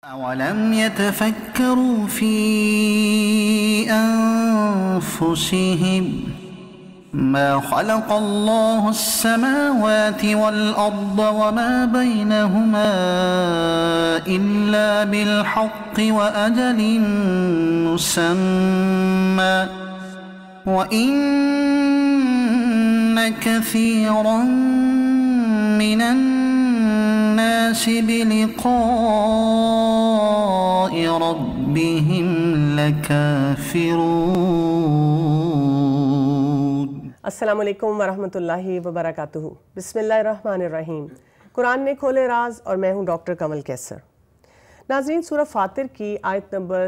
أَوَلَمْ يَتَفَكَّرُوا فِي أَنفُسِهِمْ مَا خَلَقَ اللَّهُ السَّمَاوَاتِ وَالْأَرْضَ وَمَا بَيْنَهُمَا إِلَّا بِالْحَقِّ وَأَجَلٍ مُّسَمًّى وَإِنَّ كَثِيرًا مِّنَ النَّاسِ بِلِقَاءِ رَبِّهِمْ لَكَافِرُونَ۔ السلام علیکم ورحمۃ اللہ وبرکاتہ۔ بسم اللہ الرحمن الرحیم۔ قرآن نے کھولے راز اور میں ہوں ڈاکٹر کمل کیسر۔ ناظرین، سورہ فاطر کی آیت نمبر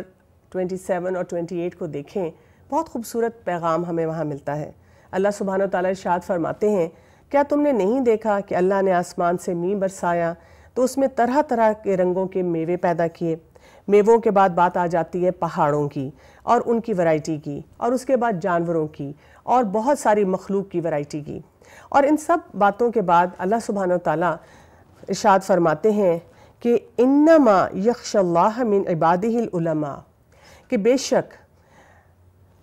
27 اور 28 کو دیکھیں، بہت خوبصورت پیغام ہمیں وہاں ملتا ہے۔ اللہ سبحانہ وتعالیٰ ارشاد فرماتے ہیں، کیا تم نے نہیں دیکھا کہ اللہ نے آسمان سے مینہ برسایا تو اس میں طرح طرح کے رنگوں کے میوے پیدا کیے۔ میووں کے بعد بات آ جاتی ہے پہاڑوں کی اور ان کی ورائٹی کی، اور اس کے بعد جانوروں کی اور بہت ساری مخلوق کی ورائٹی کی، اور ان سب باتوں کے بعد اللہ سبحانہ وتعالیٰ ارشاد فرماتے ہیں کہ انما یخشی اللہ من عبادہ العلماء، کہ بے شک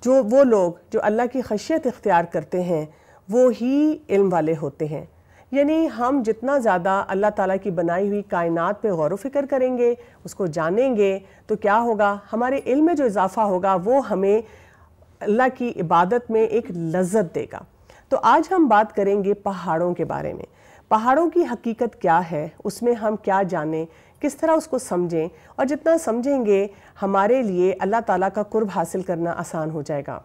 جو وہ لوگ جو اللہ کی خشیت اختیار کرتے ہیں وہ ہی علم والے ہوتے ہیں۔ یعنی ہم جتنا زیادہ اللہ تعالیٰ کی بنائی ہوئی کائنات پہ غور و فکر کریں گے، اس کو جانیں گے، تو کیا ہوگا؟ ہمارے علم میں جو اضافہ ہوگا وہ ہمیں اللہ کی عبادت میں ایک لذت دے گا۔ تو آج ہم بات کریں گے پہاڑوں کے بارے میں۔ پہاڑوں کی حقیقت کیا ہے، اس میں ہم کیا جانیں، کس طرح اس کو سمجھیں، اور جتنا سمجھیں گے ہمارے لیے اللہ تعالیٰ کا قرب حاصل کرنا آسان ہو جائے گا۔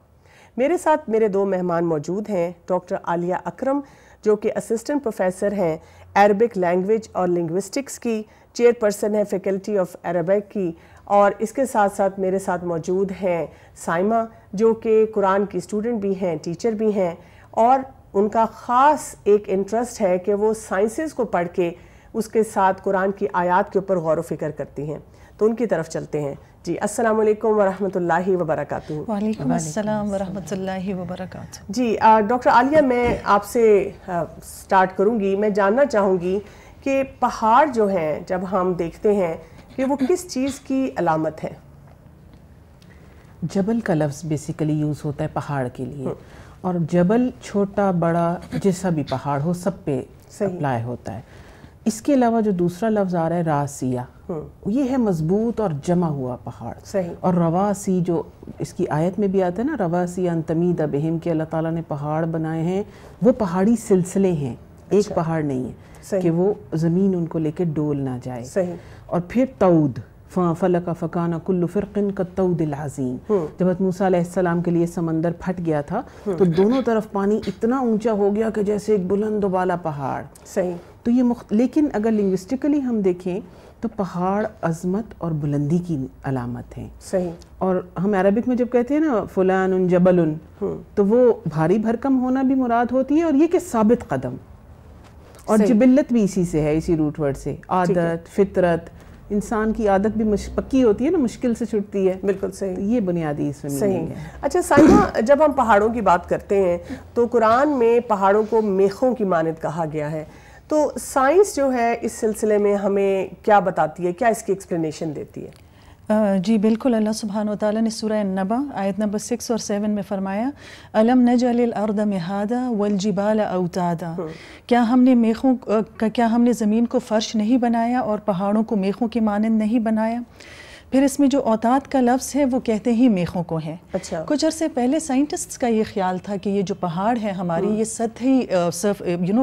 میرے ساتھ میرے دو مہمان موجود ہیں، ڈاکٹر عالیہ اکرم جو کہ اسسٹنٹ پروفیسر ہیں عربک لینگویج اور لنگوسٹکس کی، چیئر پرسن ہے فیکلٹی آف عربک کی، اور اس کے ساتھ ساتھ میرے ساتھ موجود ہیں سائمہ جو کہ قرآن کی اسٹوڈنٹ بھی ہیں، ٹیچر بھی ہیں، اور ان کا خاص ایک انٹرسٹ ہے کہ وہ سائنسز کو پڑھ کے اس کے ساتھ قرآن کی آیات کے اوپر غور و فکر کرتی ہیں۔ تو ان کی طرف چلتے ہیں۔ جی السلام علیکم ورحمۃ اللہ وبرکاتہ۔ وعلیکم السلام ورحمۃ اللہ وبرکاتہ۔ جی ڈاکٹر عالیہ، میں آپ سے سٹارٹ کروں گی۔ میں جاننا چاہوں گی کہ پہاڑ جو ہیں جب ہم دیکھتے ہیں کہ وہ کس چیز کی علامت ہے؟ جبل کا لفظ بیسیکلی یوز ہوتا ہے پہاڑ کے لیے، اور جبل چھوٹا بڑا جیسا بھی پہاڑ ہو سب پہ اپلائی ہوتا ہے۔ اس کے علاوہ جو دوسرا لفظ آ رہا ہے راسیہ، یہ ہے مضبوط اور جمع ہوا پہاڑ۔ اور رواسی جو اس کی آیت میں بھی آتا ہے نا، رواسی ان تمید بہم، کہ اللہ تعالیٰ نے پہاڑ بنائے ہیں، وہ پہاڑی سلسلے ہیں، ایک پہاڑ نہیں ہے کہ وہ زمین ان کو لے کے ڈول نہ جائے۔ اور پھر تود فَلَقَ فَكَانَ كُلُّ فِرْقٍ كَالطَّوْدِ الْعَظِيمِ، جب موسیٰ علیہ السلام کے لیے سمندر پھٹ گیا تھا تو دونوں طرف پانی اتنا اونچا ہو گیا کہ جیسے ایک بلند و بالا پہاڑ۔ تو یہ لیکن اگر لنگوسٹکلی ہم دیکھیں تو پہاڑ عظمت اور بلندی کی علامت ہیں۔ اور ہم عربک میں جب کہتے ہیں نا فلان جبل، تو وہ بھاری بھرکم ہونا بھی مراد ہوتی ہے، اور یہ کہ ثابت قدم، اور جبلت بھی اسی سے ہے، اسی روٹ ورڈ سے، عادت، فطرت، انسان کی عادت بھی پکی ہوتی ہے نا، مشکل سے چھٹتی ہے۔ بالکل صحیح، یہ بنیادی اس میں میننگ ہے۔ اچھا سائمہ، جب ہم پہاڑوں کی بات کرتے ہیں تو قرآن میں پہاڑوں کو میخوں کی مانند کہا گیا ہے، تو سائنس جو ہے اس سلسلے میں ہمیں کیا بتاتی ہے، کیا اس کی ایکسپلینیشن دیتی ہے؟ جی بالکل، اللہ سبحانہ وتعالیٰ نے سورہ النبا آیت نمبر 6 اور 7 میں فرمایا أَلَمْ نَجْعَلِ الْأَرْضَ مِهَادًا وَالْجِبَالَ أَوْتَادًا، کیا ہم نے زمین کو فرش نہیں بنایا اور پہاڑوں کو میخوں کی مانند نہیں بنایا؟ پھر اس میں جو اوتاد کا لفظ ہے وہ کہتے ہی میخوں کو ہے۔ کچھ عرصے پہلے سائنٹسٹس کا یہ خیال تھا کہ یہ جو پہاڑ ہے ہماری، یہ سطحی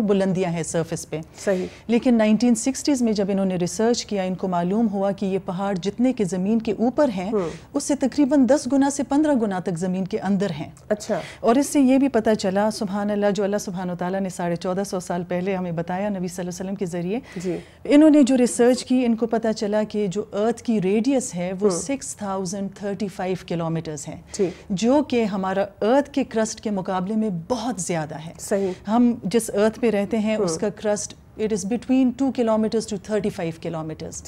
بلندیاں ہیں سرفس پہ۔ لیکن 1960s میں جب انہوں نے ریسرچ کیا، ان کو معلوم ہوا کہ یہ پہاڑ جتنے کہ زمین کے اوپر ہیں اس سے تقریباً 10 گنا سے 15 گنا تک زمین کے اندر ہیں۔ اور اس سے یہ بھی پتہ چلا، سبحان اللہ، جو اللہ سبحانہ وتعالیٰ نے 1450 سال پہلے ہمیں بتایا نبی صلی اللہ علیہ وسلم کے ذریعے، انہوں نے جو ریسرچ کی، ان کو پتہ چلا کہ جو ارتھ کی ریڈیس ہے وہ 6035 کلومیٹرز ہیں، جو کہ ہمارا ارتھ کے کرسٹ کے مقابلے میں بہت زیادہ ہے۔ ہم جس ارتھ پہ رہتے ہیں اس کا crust it is between 2 kilometers to 35 kilometers۔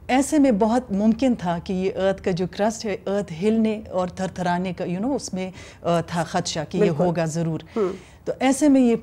ایسے میں بہت ممکن تھا کہ یہ ارتھ کا جو کرسٹ ہے، ارتھ ہلنے اور تھر تھرانے کا اس میں تھا خدشہ کہ یہ ہوگا ضرور۔ تو ایسے میں یہ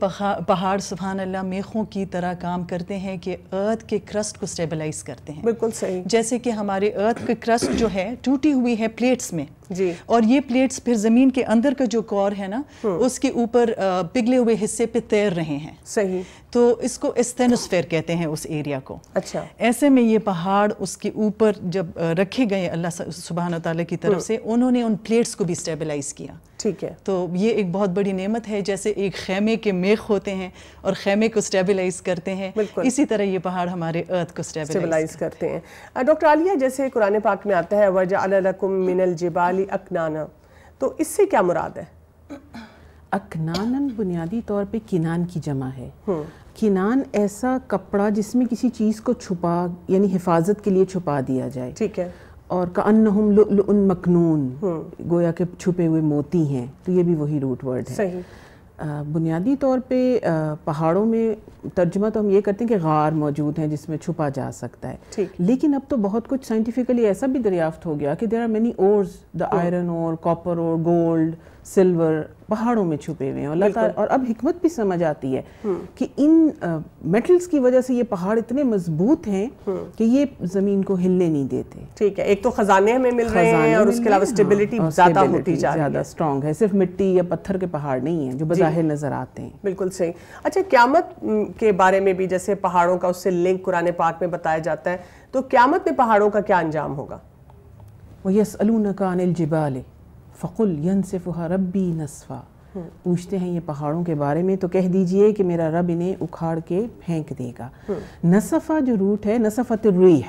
پہاڑ سبحان اللہ میخوں کی طرح کام کرتے ہیں کہ ارتھ کے کرسٹ کو سٹیبلائز کرتے ہیں. بالکل صحیح. جیسے کہ ہمارے ارتھ کے کرسٹ جو ہے ٹوٹی ہوئی ہے پلیٹس میں, جی, اور یہ پلیٹس پھر زمین کے اندر کا جو کور ہے نا اس کے اوپر پگھلے ہوئے حصے پہ تیر رہے ہیں. صحیح. تو اس کو استینوسفیر کہتے ہیں اس ایریا کو. اچھا. ایسے میں یہ پہاڑ اس کے اوپر جب رکھے گئے اللہ سبحانہ تعالیٰ کی طرف سے, انہوں نے ان پلیٹس کو بھی سٹیبلائز کیا. ٹھیک ہے. تو یہ ایک بہت بڑی نعمت ہے. جیسے ایک خیمے کے میخ ہوتے ہیں اور خیمے کو سٹیبلائز کرتے ہیں, اسی طرح یہ پہاڑ ہمارے ارتھ کو سٹیبلائز کرتے ہیں. ڈاکٹر عالیہ, جیسے قرآن پاک میں آتا ہے وَجَعَلَ لَكُم مِّنَ الْجِبَالِ أَكْنَانًا, تو اس سے کیا مراد ہے؟ اکنانن بنیادی طور پہ کنان کی جمع ہے. کنان ایسا کپڑا جس میں کسی چیز کو چھپا یعنی حفاظت کے لیے چھپا دیا جائے. ٹھیک ہے. اور کأنہم لؤلؤ مکنون, گویا کہ چھپے ہوئے موتی ہیں, تو یہ بھی وہی روٹ ورڈ ہے. صحیح. بنیادی طور پہ پہاڑوں میں ترجمہ تو ہم یہ کرتے ہیں کہ غار موجود ہیں جس میں چھپا جا سکتا ہے, لیکن اب تو بہت کچھ سائنٹیفکلی ایسا بھی دریافت ہو گیا کہ there are many ores, the iron ore, copper ore, gold, silver پہاڑوں میں چھپے ہوئے ہیں. اللہ تعالیٰ, اور اب حکمت بھی سمجھ آتی ہے کہ ان میٹلز کی وجہ سے یہ پہاڑ اتنے مضبوط ہیں کہ یہ زمین کو ہلنے نہیں دیتے. ٹھیک ہے. ایک تو خزانے ہمیں مل رہے ہیں اور اس کے علاوہ اسٹیبلٹی زیادہ ہوتی جا رہی ہے, زیادہ اسٹرانگ ہے. صرف مٹی یا پتھر کے پہاڑ نہیں ہیں جو بظاہر نظر آتے ہیں. بالکل صحیح. اچھا, قیامت کے بارے میں بھی جیسے پہاڑوں کا اس سے لنک قرآن پاک میں بتایا جاتا ہے, تو قیامت میں پہاڑوں کا کیا انجام ہوگا؟ وَيَسْأَلُونَكَ عَنِ الْجِبَالِ فَقُلْ يَنْسِفُهَا رَبِّي نَسْفًا, پوچھتے ہیں یہ پہاڑوں کے بارے میں تو کہہ دیجئے کہ میرا رب انہیں اکھاڑ کے پھینک دے گا. نصفہ جو روٹ ہے, نصفت الریح,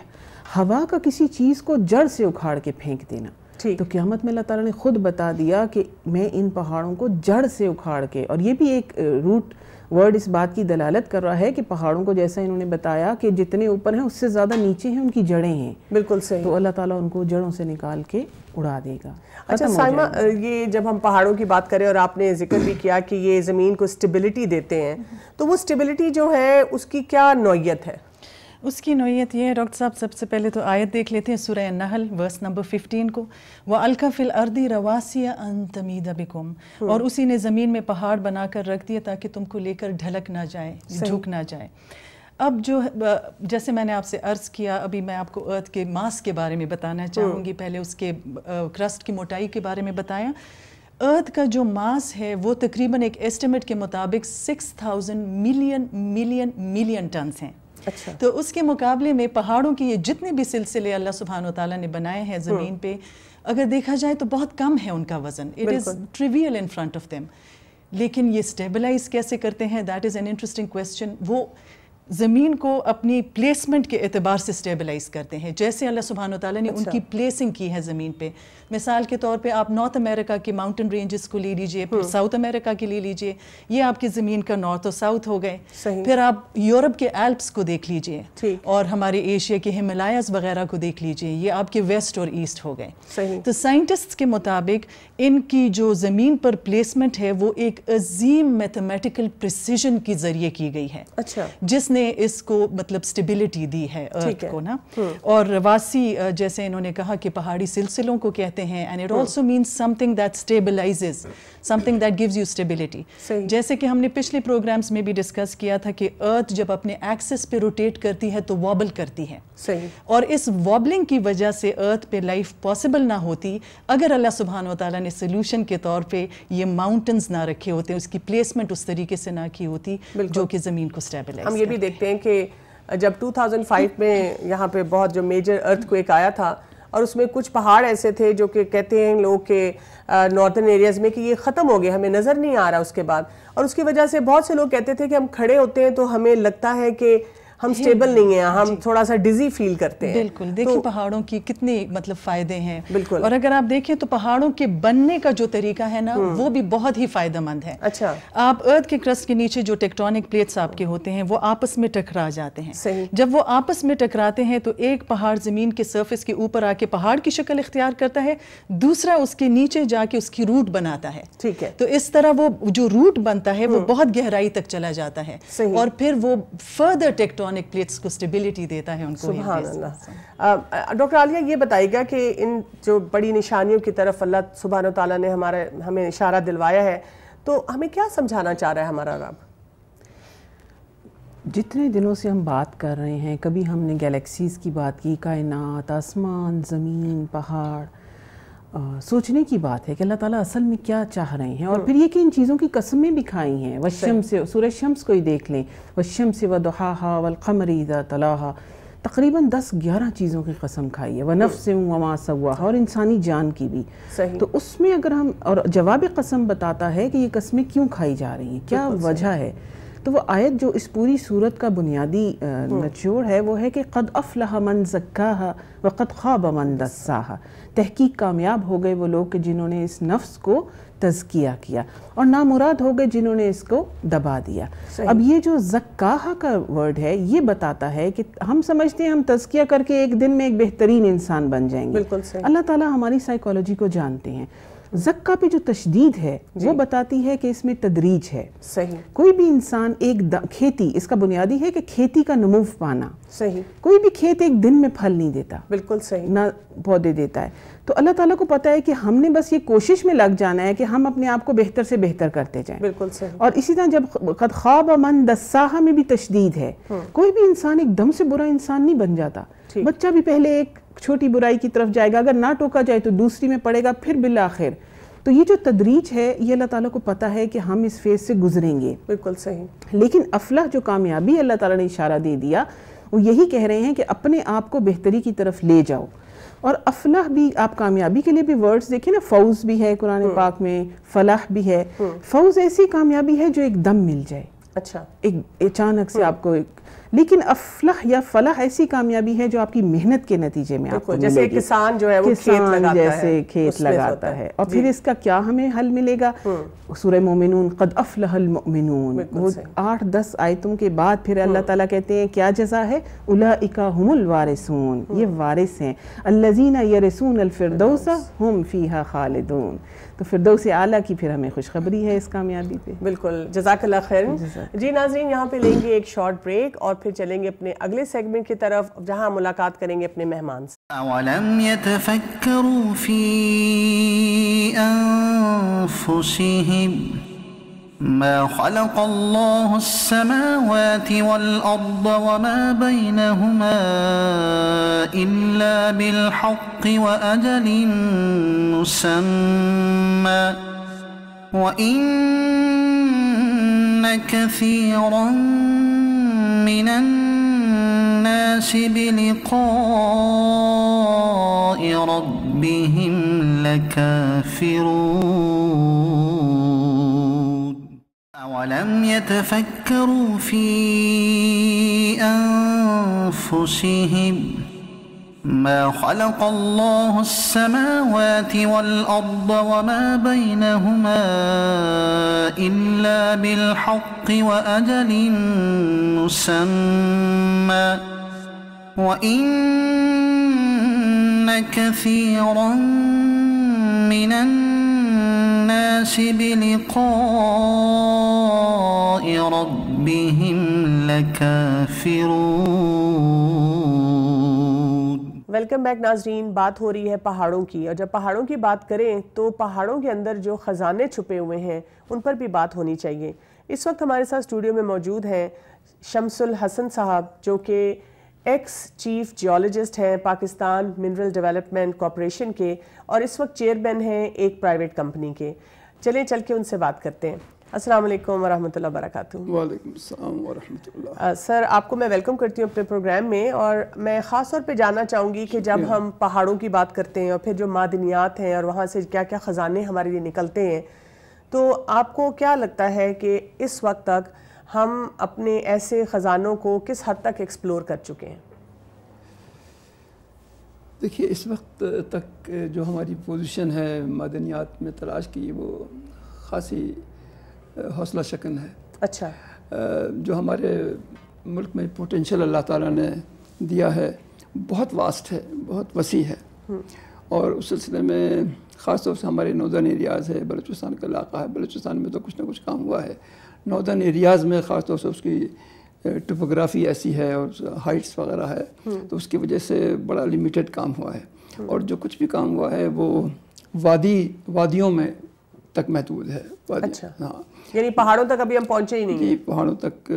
ہوا کا کسی چیز کو جڑ سے اکھاڑ کے پھینک دینا. تو قیامت میں اللہ تعالیٰ نے خود بتا دیا کہ میں ان پہاڑوں کو جڑ سے اکھاڑ کے, اور یہ بھی ایک روٹ ورڈ اس بات کی دلالت کر رہا ہے کہ پہاڑوں کو جیسا انہوں نے بتایا کہ جتنے اوپر ہیں اس سے زیادہ نیچے ہیں ان کی جڑیں ہیں. بالکل صحیح. تو اللہ تعالیٰ ان کو جڑوں سے نکال کے اڑا دے گا. اچھا سائمہ, یہ جب ہم پہاڑوں کی بات کریں اور آپ نے ذکر بھی کیا کہ یہ زمین کو اسٹیبلٹی دیتے ہیں, تو وہ اسٹیبلٹی جو ہے اس کی کیا نوعیت ہے؟ اس کی نوعیت یہ ہے ڈاکٹر صاحب, سب سے پہلے تو آیت دیکھ لیتے ہیں سورہ النحل ورس نمبر 15 کو. وَأَلْقَ فِي الْأَرْضِ رَوَاسِيَ أَن تَمِيدَ بِكُمْ, اور اسی نے زمین میں پہاڑ بنا کر رکھ دیا تاکہ تم کو لے کر ڈھلک نہ جائے, جھک نہ جائے. اب جو جیسے میں نے آپ سے عرض کیا, ابھی میں آپ کو ارتھ کے ماس کے بارے میں بتانا چاہوں گی. پہلے اس کے کرسٹ کی موٹائی کے بارے میں بتایا. ارتھ کا جو ماس ہے وہ تقریباً ایک ایسٹیمیٹ کے مطابق 6000 ملین ٹنز ہیں. اچھا. تو اس کے مقابلے میں پہاڑوں کے یہ جتنے بھی سلسلے اللہ سبحانہ وتعالیٰ نے بنائے ہیں زمین پہ, اگر دیکھا جائے تو بہت کم ہے ان کا وزن. It is travel in front of them. لیکن یہ اسٹیبلائز کیسے کرتے ہیں, that is an interesting question. وہ زمین کو اپنی پلیسمنٹ کے اعتبار سے اسٹیبلائز کرتے ہیں, جیسے اللہ سبحانہ وتعالیٰ نے ان کی پلیسنگ کی ہے زمین پہ. مثال کے طور پہ آپ نارتھ امریکہ کے ماؤنٹن رینجز کو لے لیجئے, پھر ساؤتھ امریکہ کے لے لیجئے, یہ آپ کی زمین کا نارتھ اور ساؤتھ ہو گئے. پھر آپ یورپ کے ایلپس کو دیکھ لیجئے, اور ہمارے ایشیا کے ہمالیاز وغیرہ کو دیکھ لیجئے, یہ آپ کے ویسٹ اور ایسٹ ہو گئے. تو سائنٹسٹ کے مطابق ان کی جو زمین پر پلیسمنٹ ہے وہ ایک عظیم میتھمیٹیکل پریسیجن کی ذریعے کی گئی ہے, جس نے اس کو مطلب سٹیبلٹی دی ہے ارتھ کو نا. اور رواسی, جیسے انہوں نے کہا کہ پہاڑی سلسلوں کو کہتے ہیں, and it also means something that stabilizes, something that gives you stability. جیسے کہ ہم نے پچھلے پروگرامز میں بھی ڈسکس کیا تھا کہ ارتھ جب اپنے ایکسس پہ روٹیٹ کرتی ہے تو وابل کرتی ہے, اور اس وابلنگ کی وجہ سے ارتھ پہ لائف پاسبل نہ ہوتی اگر اللہ سبحانہ وتعالیٰ نے سولوشن کے طور پہ یہ ماؤنٹنز نہ رکھے ہوتے, اس کی پلیسمنٹ اس طریقے سے نہ کی ہوتی جو کہ زمین کو سٹیبلائز. ہم یہ بھی دیکھتے ہیں کہ جب 2005 میں یہاں پہ بہت جو میجر ارتھ کویک آیا تھا, اور اس میں کچھ پہاڑ ایسے تھے جو کہ کہتے ہیں لوگ کہ نارتھن ایریاز میں کہ یہ ختم ہو گئے, ہمیں نظر نہیں آ رہا اس کے بعد. اور اس کی وجہ سے بہت سے لوگ کہتے تھے کہ ہم کھڑے ہوتے ہیں تو ہمیں لگتا ہے کہ ہم سٹیبل نہیں ہیں, ہم تھوڑا سا ڈیزی فیل کرتے ہیں. بالکل, دیکھیں پہاڑوں کی کتنے مطلب فائدے ہیں. بالکل. اور اگر آپ دیکھیں تو پہاڑوں کے بننے کا جو طریقہ ہے نا وہ بھی بہت ہی فائدہ مند ہے. اچھا. آپ ارتھ کے کرسٹ کے نیچے جو ٹیکٹونک پلیٹس آپ کے ہوتے ہیں وہ آپس میں ٹکرا جاتے ہیں. صحیح. جب وہ آپس میں ٹکراتے ہیں تو ایک پہاڑ زمین کے سرفیس کے اوپر آ کے پہاڑ کی شکل اختیار کرتا ہے, دوسرا اس کے نیچے جا کے اس کی روٹ بناتا ہے. ٹھیک ہے. تو اس طرح وہ جو روٹ بنتا ہے وہ بہت گہرائی تک چلا جاتا ہے, اور پھر وہ فردر ٹیکٹونک پلیٹس کو سٹیبلٹی دیتا ہے ان کو. سبحان اللہ. ڈاکٹر عالیہ یہ بتائیے گا کہ ان جو بڑی نشانیوں کی طرف اللہ سبحانہ وتعالیٰ نے ہمیں اشارہ دلوایا ہے, تو ہمیں کیا سمجھانا چاہ رہا ہے ہمارا رب؟ جتنے دنوں سے ہم بات کر رہے ہیں، کبھی ہم نے گیلیکسیز کی بات کی، کائنات، آسمان، زمین، پہاڑ، سوچنے کی بات ہے کہ اللہ تعالیٰ اصل میں کیا چاہ رہے ہیں، اور پھر یہ کہ ان چیزوں کی قسمیں بھی کھائی ہیں. والشمس، سورہ شمس کو ہی دیکھ لیں، والشمس وضحاها والقمر اذا تلاها، تقریباً 10-11 چیزوں کی قسم کھائی ہے. ونفس وما سواها، اور انسانی جان کی بھی. تو اس میں اگر ہم، اور جواب قسم بتاتا ہے کہ یہ قسمیں کیوں کھائی جا رہی ہیں، کیا وجہ ہے. تو وہ آیت جو اس پوری صورت کا بنیادی نچوڑ ہے وہ ہے کہ قد افلح من زکاہا وقد خاب من دساہا. تحقیق کامیاب ہو گئے وہ لوگ کہ جنہوں نے اس نفس کو تزکیہ کیا، اور نامراد ہو گئے جنہوں نے اس کو دبا دیا. اب یہ جو زکاہا کا ورڈ ہے یہ بتاتا ہے کہ ہم سمجھتے ہیں ہم تزکیہ کر کے ایک دن میں ایک بہترین انسان بن جائیں گے. اللہ تعالیٰ ہماری سائیکالوجی کو جانتے ہیں. زکا پہ جو تشدید ہے وہ بتاتی ہے کہ اس میں تدریج ہے. کوئی بھی انسان کھیتی، اس کا بنیادی ہے کہ کھیتی کا نمو پانا. کوئی بھی کھیت ایک دن میں پھل نہیں دیتا، بالکل صحیح، نہ پودے دیتا ہے. تو اللہ تعالیٰ کو پتا ہے کہ ہم نے بس یہ کوشش میں لگ جانا ہے کہ ہم اپنے آپ کو بہتر سے بہتر کرتے جائیں. بالکل صحیح. اور اسی طرح جب قد خواب من دساہا میں بھی تشدید ہے. کوئی بھی انسان ایک دم سے برا انسان نہیں بن جاتا. بچہ بھی پہلے ایک چھوٹی برائی کی طرف جائے گا، اگر نہ ٹوکا جائے تو دوسری میں پڑے گا، پھر بالآخر. تو یہ جو تدریج ہے یہ اللہ تعالیٰ کو پتا ہے کہ ہم اس فیز سے گزریں گے. بالکل صحیح. لیکن افلاح جو کامیابی اللہ تعالیٰ نے اشارہ دے دیا، وہ یہی کہہ رہے ہیں کہ اپنے آپ کو بہتری کی طرف لے جاؤ. اور افلاح بھی، آپ کامیابی کے لیے بھی ورڈز دیکھیں نا، فوز بھی ہے قرآن پاک میں، فلاح بھی ہے. فوز ایسی کامیابی ہے جو ایک دم مل جائے، اچھا ایک اچانک سے آپ کو لیکن افلاح یا فلاح ایسی کامیابی ہے جو آپ کی محنت کے نتیجے میں آپ کو ملے گی. جیسے کسان جو ہے وہ کھیت لگاتا ہے. اور پھر اس کا کیا ہمیں حل ملے گا؟ سورہ مومنون، قد افلح المؤمنون، وہ 8-10 آیتوں کے بعد پھر اللہ تعالیٰ کہتے ہیں کیا جزا ہے؟ اولئک هم الوارثون، یہ وارث ہیں. الذین یرثون الفردوس هم فیہا خالدون. تو فردوس اعلیٰ کی پھر ہمیں خوشخبری ہے اس کامیابی پہ. بالکل، جزاک اللہ خیر. جی ناظرین، یہاں پہ لیں گے ایک شارٹ بریک اور پھر چلیں گے اپنے اگلے سیگمنٹ کی طرف جہاں ملاقات کریں گے اپنے مہمان سے. اولم يتفکروا فی انفسهم ما خلق الله السماوات والأرض وما بينهما إلا بالحق وأجل مسمى وإن كثيرا من الناس بلقاء ربهم لكافرون. أولم يتفكروا في أنفسهم ما خلق الله السماوات والأرض وما بينهما إلا بالحق وأجل مسمى وإن كثيرا من الناس بلقاء ربهم لكافرون. ویلکم بیک ناظرین. بات ہو رہی ہے پہاڑوں کی، اور جب پہاڑوں کی بات کریں تو پہاڑوں کے اندر جو خزانے چھپے ہوئے ہیں ان پر بھی بات ہونی چاہیے. اس وقت ہمارے ساتھ اسٹوڈیو میں موجود ہیں شمس الحسن صاحب، جو کہ ایکس چیف جیولوجسٹ ہیں پاکستان منرل ڈیولپمنٹ کارپوریشن کے، اور اس وقت چیئرمین ہیں ایک پرائیویٹ کمپنی کے. چلیں چل کے ان سے بات کرتے ہیں. السلام علیکم ورحمۃ اللہ وبرکاتہ. وعلیکم السلام ورحمۃ اللہ. سر، آپ کو میں ویلکم کرتی ہوں اپنے پروگرام میں، اور میں خاص طور پہ جاننا چاہوں گی کہ جب ہم پہاڑوں کی بات کرتے ہیں اور پھر جو معدنیات ہیں اور وہاں سے کیا کیا خزانے ہمارے لیے نکلتے ہیں، تو آپ کو کیا لگتا ہے کہ اس وقت تک ہم اپنے ایسے خزانوں کو کس حد تک ایکسپلور کر چکے ہیں؟ دیکھیے، اس وقت تک جو ہماری پوزیشن ہے معدنیات میں تلاش کی، وہ خاصی حوصلہ شکن ہے. اچھا. جو ہمارے ملک میں پوٹینشیل اللہ تعالیٰ نے دیا ہے بہت واسٹ ہے، بہت وسیع ہے. اور اس سلسلے میں خاص طور سے ہمارے نوردرن ایریاز ہے، بلوچستان کا علاقہ ہے. بلوچستان میں تو کچھ نہ کچھ کام ہوا ہے. نوردرن ایریاز میں خاص طور سے اس کی ٹوپوگرافی ایسی ہے اور ہائٹس وغیرہ ہے، تو اس کی وجہ سے بڑا لیمیٹڈ کام ہوا ہے. اور جو کچھ بھی کام ہوا ہے وہ وادیوں میں تک محدود ہے. اچھا ہاں یعنی پہاڑوں تک ابھی ہم پہنچے ہی نہیں ہیں. جی پہاڑوں تک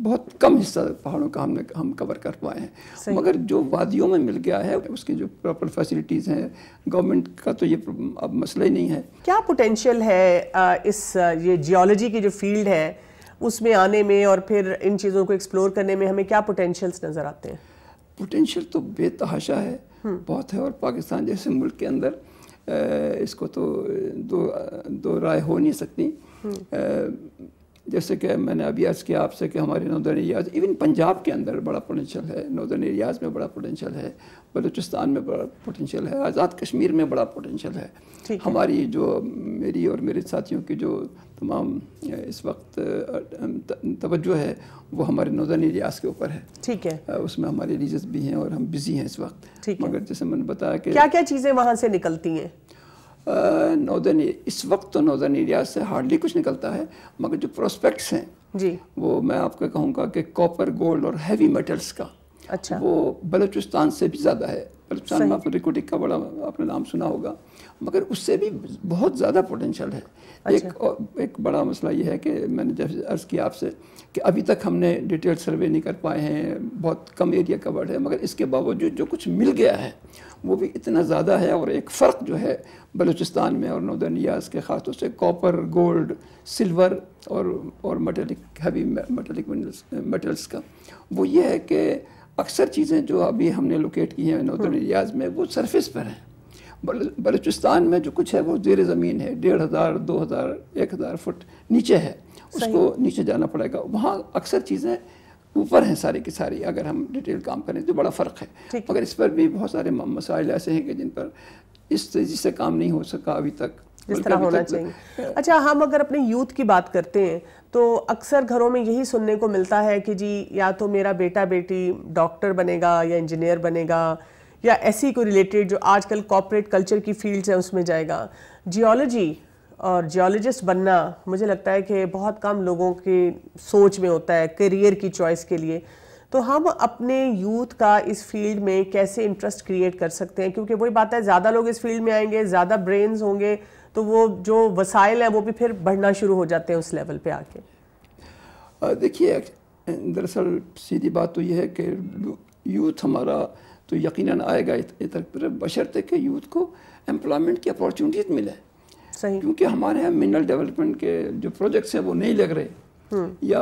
بہت کم حصہ پہاڑوں کا ہم کور کر پائے ہیں, مگر جو وادیوں میں مل گیا ہے اس کی جو پراپر فیسلٹیز ہیں گورنمنٹ کا تو یہ اب مسئلہ ہی نہیں ہے. کیا پوٹینشیل ہے اس یہ جیولوجی کی جو فیلڈ ہے اس میں آنے میں اور پھر ان چیزوں کو ایکسپلور کرنے میں ہمیں کیا پوٹینشیلز نظر آتے ہیں؟ پوٹینشیل تو بے تحاشا ہے, بہت ہے, اور پاکستان جیسے ملک کے اندر اس کو تو دو رائے ہو نہیں سکتی. جیسے کہ میں نے ابھی عرض کیا آپ سے کہ ہمارے ناردرن ایریاز, ایون پنجاب کے اندر بڑا پوٹینشیل ہے, ناردرن ایریاز میں بڑا پوٹینشیل ہے, بلوچستان میں بڑا پوٹینشیل ہے, آزاد کشمیر میں بڑا پوٹینشیل ہے. ہماری جو میری اور میرے ساتھیوں کی جو تمام اس وقت توجہ ہے وہ ہمارے ناردرن ایریاز کے اوپر ہے. ٹھیک ہے, اس میں ہمارے ریجنز بھی ہیں اور ہم بزی ہیں اس وقت. مگر جیسے میں نے بتایا کہ کیا کیا چیزیں وہاں سے نکلتی ہیں ناردرن اس وقت تو ناردرن ایریاز سے ہارڈلی کچھ نکلتا ہے, مگر جو پروسپیکٹس ہیں جی وہ میں آپ کو کہوں گا کہ کاپر, گولڈ اور ہیوی میٹلز کا اچھا وہ بلوچستان سے بھی زیادہ ہے. بلوچستان میں آپ نے ریکوٹک کا بڑا آپ نے نام سنا ہوگا, مگر اس سے بھی بہت زیادہ پوٹینشیل ہے. ایک بڑا مسئلہ یہ ہے کہ میں نے جیسے عرض کیا آپ سے کہ ابھی تک ہم نے ڈیٹیل سروے نہیں کر پائے ہیں, بہت کم ایریا کورڈ ہے, مگر اس کے باوجود جو کچھ مل گیا ہے وہ بھی اتنا زیادہ ہے. اور ایک فرق جو ہے بلوچستان میں اور ناردرن ایریاز کے خاص طور سے کاپر, گولڈ, سلور اور میٹلک ہیوی میٹلز کا, وہ یہ ہے کہ اکثر چیزیں جو ابھی ہم نے لوکیٹ کی ہیں ناردرن ایریاز میں وہ سرفیس پر ہیں. بلوچستان میں جو کچھ ہے وہ زیر زمین ہے, 1500, 2000, 1000 فٹ نیچے ہے, اس کو نیچے جانا پڑے گا. وہاں اکثر چیزیں اوپر ہیں ساری کی ساری, اگر ہم ڈیٹیل کام کریں تو بڑا فرق ہے. مگر اس پر بھی بہت سارے مسائل ایسے ہیں کہ جن پر اس تیزی سے کام نہیں ہو سکا ابھی تک جس طرح ہونا چاہیے. اچھا ہم اگر اپنے یوتھ کی بات کرتے ہیں تو اکثر گھروں میں یہی سننے کو ملتا ہے کہ جی یا تو میرا بیٹا بیٹی ڈاکٹر بنے گا یا انجینئر بنے گا یا ایسی کوئی ریلیٹڈ جو آج کل کارپوریٹ کلچر کی فیلڈز ہیں اس میں جائے گا. جیولوجی اور جیولوجسٹ بننا مجھے لگتا ہے کہ بہت کم لوگوں کی سوچ میں ہوتا ہے کیریئر کی چوائس کے لیے. تو ہم اپنے یوتھ کا اس فیلڈ میں کیسے انٹرسٹ کریٹ کر سکتے ہیں؟ کیونکہ وہی بات ہے زیادہ لوگ اس فیلڈ میں آئیں گے, زیادہ برینز ہوں گے, تو وہ جو وسائل ہیں وہ بھی پھر بڑھنا شروع ہو جاتے ہیں اس لیول پہ آ کے. دیکھیے دراصل سیدھی بات تو یہ ہے کہ یوتھ ہمارا تو یقیناً آئے گا ادھر بشرطے کہ یوتھ کو امپلائمنٹ کی اپارچونیٹیز ملے. صحیح. کیونکہ ہمارے یہاں منرل ڈیولپمنٹ کے جو پروجیکٹس ہیں وہ نہیں لگ رہے یا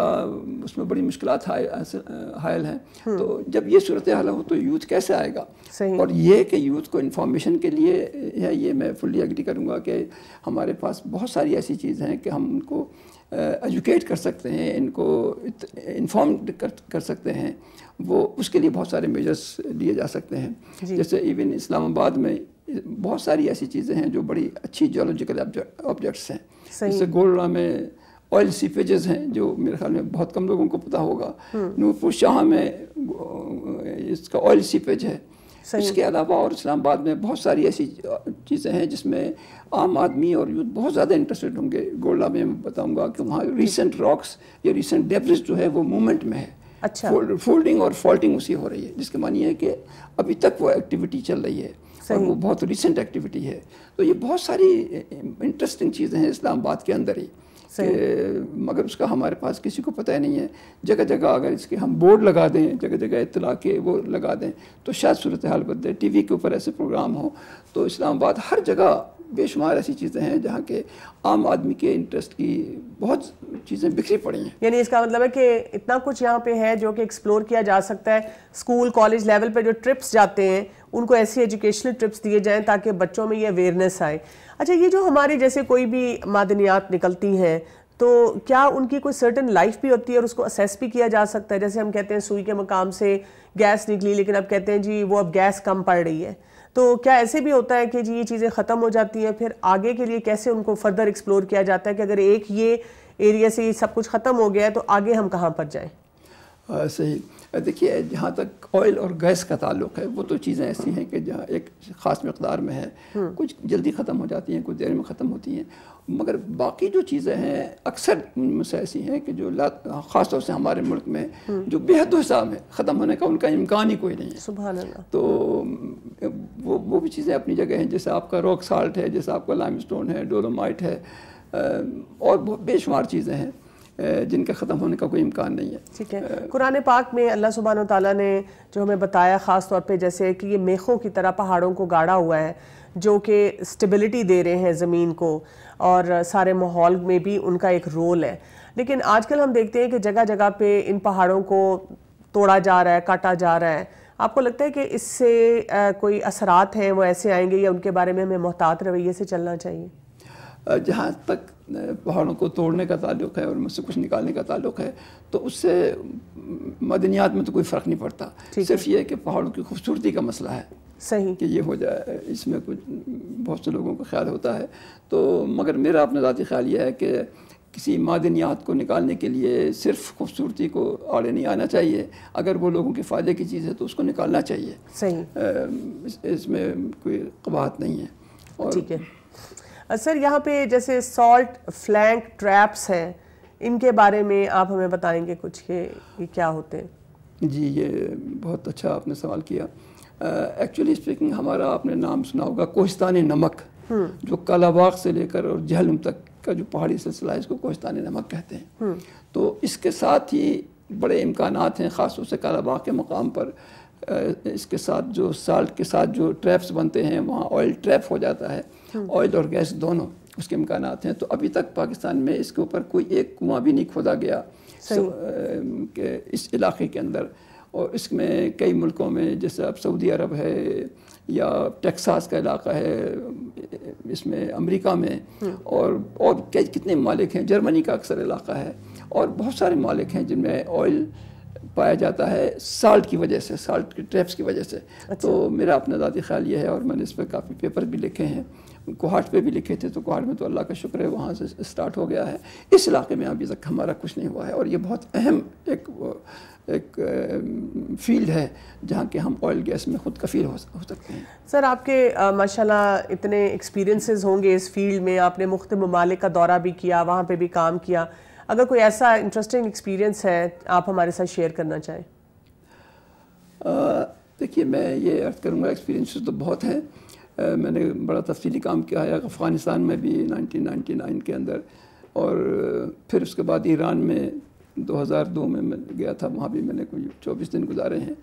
اس میں بڑی مشکلات حائل ہیں. تو جب یہ صورتحال ہو تو یوتھ کیسے آئے گا؟ اور یہ کہ یوتھ کو انفارمیشن کے لیے ہے, یہ میں فلی ایگری کروں گا کہ ہمارے پاس بہت ساری ایسی چیزیں ہیں کہ ہم ان کو ایجوکیٹ کر سکتے ہیں, ان کو انفارم کر سکتے ہیں. وہ اس کے لیے بہت سارے میجرز لیے جا سکتے ہیں. جیسے ایون اسلام آباد میں بہت ساری ایسی چیزیں ہیں جو بڑی اچھی جیولوجیکل آبجیکٹس ہیں. جیسے گولڈا میں آئل سیپیجز ہیں جو میرے خیال میں بہت کم لوگوں کو پتہ ہوگا. نورپور شاہ میں اس کا آئل سیپیج ہے. اس کے علاوہ اور اسلام آباد میں بہت ساری ایسی چیزیں ہیں جس میں عام آدمی اور یوتھ بہت زیادہ انٹرسٹڈ ہوں گے. گولڈا میں بتاؤں گا کہ وہاں ریسنٹ راکس یا ریسنٹ ڈیبرز جو ہے وہ موومنٹ میں ہے. اچھا. فولڈنگ اور فالٹنگ اسی ہو رہی ہے, جس کے معنی ہے کہ ابھی تک وہ ایکٹیویٹی چل رہی ہے اور وہ بہت ریسنٹ ایکٹیویٹی ہے. تو یہ بہت ساری انٹرسٹنگ چیزیں ہیں اسلام آباد کے اندر ہی, مگر اس کا ہمارے پاس کسی کو پتہ ہی نہیں ہے. جگہ جگہ اگر اس کے ہم بورڈ لگا دیں, جگہ جگہ اطلاع کے وہ لگا دیں تو شاید صورتحال بدلے. ٹی وی کے اوپر ایسے پروگرام ہوں تو اسلام آباد ہر جگہ بے شمار ایسی چیزیں ہیں جہاں کے عام آدمی کے انٹرسٹ کی بہت چیزیں بکھری پڑی ہیں. یعنی اس کا مطلب ہے کہ اتنا کچھ یہاں پہ ہے جو کہ ایکسپلور کیا جا سکتا ہے. اسکول کالج لیول پہ جو ٹرپس جاتے ہیں ان کو ایسی ایجوکیشنل ٹرپس دیے جائیں تاکہ بچوں میں یہ اویئرنیس آئے. اچھا یہ جو ہماری جیسے کوئی بھی معدنیات نکلتی ہیں تو کیا ان کی کوئی سرٹن لائف بھی ہوتی ہے اور اس کو اسیس بھی کیا جا سکتا ہے؟ جیسے ہم کہتے ہیں سوئی کے مقام سے گیس نکلی لیکن اب کہتے ہیں جی وہ اب گیس کم پڑ رہی ہے, تو کیا ایسے بھی ہوتا ہے کہ جی یہ چیزیں ختم ہو جاتی ہیں پھر آگے کے لیے کیسے ان کو فردر ایکسپلور کیا جاتا ہے کہ اگر ایک یہ ایریا سے سب کچھ ختم ہو گیا ہے تو آگے ہم کہاں پر جائیں؟ صحیح. دیکھیے جہاں تک آئل اور گیس کا تعلق ہے وہ تو چیزیں ایسی ہیں کہ جہاں ایک خاص مقدار میں ہے, کچھ جلدی ختم ہو جاتی ہیں, کچھ دیر میں ختم ہوتی ہیں. مگر باقی جو چیزیں ہیں اکثر ان میں سے ایسی ہیں کہ جو خاص طور سے ہمارے ملک میں جو بے حد حساب ہے ختم ہونے کا ان کا امکان ہی کوئی نہیں ہے. سبحان اللہ. تو وہ بھی چیزیں اپنی جگہ ہیں، جیسے آپ کا راک سالٹ ہے، جیسے آپ کا لائم اسٹون ہے، ڈولومائٹ ہے، اور بے شمار چیزیں ہیں جن کا ختم ہونے کا کوئی امکان نہیں ہے. ٹھیک ہے. قرآن پاک میں اللہ سبحانہ و تعالیٰ نے جو ہمیں بتایا خاص طور پہ جیسے کہ یہ میخوں کی طرح پہاڑوں کو گاڑا ہوا ہے جو کہ اسٹیبلٹی دے رہے ہیں زمین کو اور سارے ماحول میں بھی ان کا ایک رول ہے. لیکن آج کل ہم دیکھتے ہیں کہ جگہ جگہ پہ ان پہاڑوں کو توڑا جا رہا ہے، کاٹا جا رہا ہے. آپ کو لگتا ہے کہ اس سے کوئی اثرات ہیں وہ ایسے آئیں گے یا ان کے بارے میں ہمیں محتاط رویے سے چلنا چاہیے؟ جہاں تک پہاڑوں کو توڑنے کا تعلق ہے اور مجھ سے کچھ نکالنے کا تعلق ہے تو اس سے معدنیات میں تو کوئی فرق نہیں پڑتا. صرف یہ ہے کہ پہاڑوں کی خوبصورتی کا مسئلہ ہے صحیح کہ یہ ہو جائے، اس میں کچھ بہت سے لوگوں کا خیال ہوتا ہے. تو مگر میرا اپنا ذاتی خیال یہ ہے کہ کسی معدنیات کو نکالنے کے لیے صرف خوبصورتی کو آڑے نہیں آنا چاہیے. اگر وہ لوگوں کے فائدے کی چیز ہے تو اس کو نکالنا چاہیے. صحیح، اس میں کوئی قباحت نہیں ہے. اور ٹھیک ہے سر، یہاں پہ جیسے سالٹ فلینک ٹریپس ہیں، ان کے بارے میں آپ ہمیں بتائیں گے کچھ کہ یہ کیا ہوتے ہیں؟ جی، یہ بہت اچھا آپ نے سوال کیا. ایکچولی اسپیکنگ ہمارا آپ نے نام سنا ہوگا کوہستانی نمک، جو کالا باغ سے لے کر اور جہلم تک کا جو پہاڑی سلسلہ ہے اس کو کوہستانی نمک کہتے ہیں. تو اس کے ساتھ ہی بڑے امکانات ہیں، خاص طور سے کالا باغ کے مقام پر. اس کے ساتھ جو سالٹ کے ساتھ جو ٹریپس بنتے ہیں وہاں آئل ٹریپ ہو جاتا ہے، آئل اور گیس دونوں اس کے امکانات ہیں. تو ابھی تک پاکستان میں اس کے اوپر کوئی ایک کنواں بھی نہیں کھودا گیا کہ اس علاقے کے اندر. اور اس میں کئی ملکوں میں جیسے اب سعودی عرب ہے یا ٹیکساس کا علاقہ ہے اس میں، امریکہ میں، اور کتنے ممالک ہیں، جرمنی کا اکثر علاقہ ہے، اور بہت سارے ممالک ہیں جن میں آئل پایا جاتا ہے سالٹ کی وجہ سے، سالٹ کے ٹریپس کی وجہ سے. تو میرا اپنا ذاتی خیال یہ ہے، اور میں نے اس پہ کافی پیپر بھی لکھے ہیں، کوہاٹ پہ بھی لکھے تھے. تو کوہاٹ میں تو اللہ کا شکر ہے وہاں سے اسٹارٹ ہو گیا ہے. اس علاقے میں ابھی تک ہمارا کچھ نہیں ہوا ہے، اور یہ بہت اہم ایک فیلڈ ہے جہاں کہ ہم آئل گیس میں خود کفیل ہو سکتے ہیں. سر، آپ کے ماشاءاللہ اتنے ایکسپیرینسز ہوں گے اس فیلڈ میں، آپ نے مختلف ممالک کا دورہ بھی کیا، وہاں پہ بھی کام کیا. اگر کوئی ایسا انٹرسٹنگ ایکسپیرینس ہے آپ ہمارے ساتھ شیئر کرنا چاہیں؟ دیکھیے، میں یہ عرض کروں گا ایکسپیرینسز تو بہت ہیں. میں نے بڑا تفصیلی کام کیا ہے افغانستان میں بھی 1999 کے اندر، اور پھر اس کے بعد ایران میں 2002 میں گیا تھا. وہاں بھی میں نے کوئی 24 دن گزارے ہیں.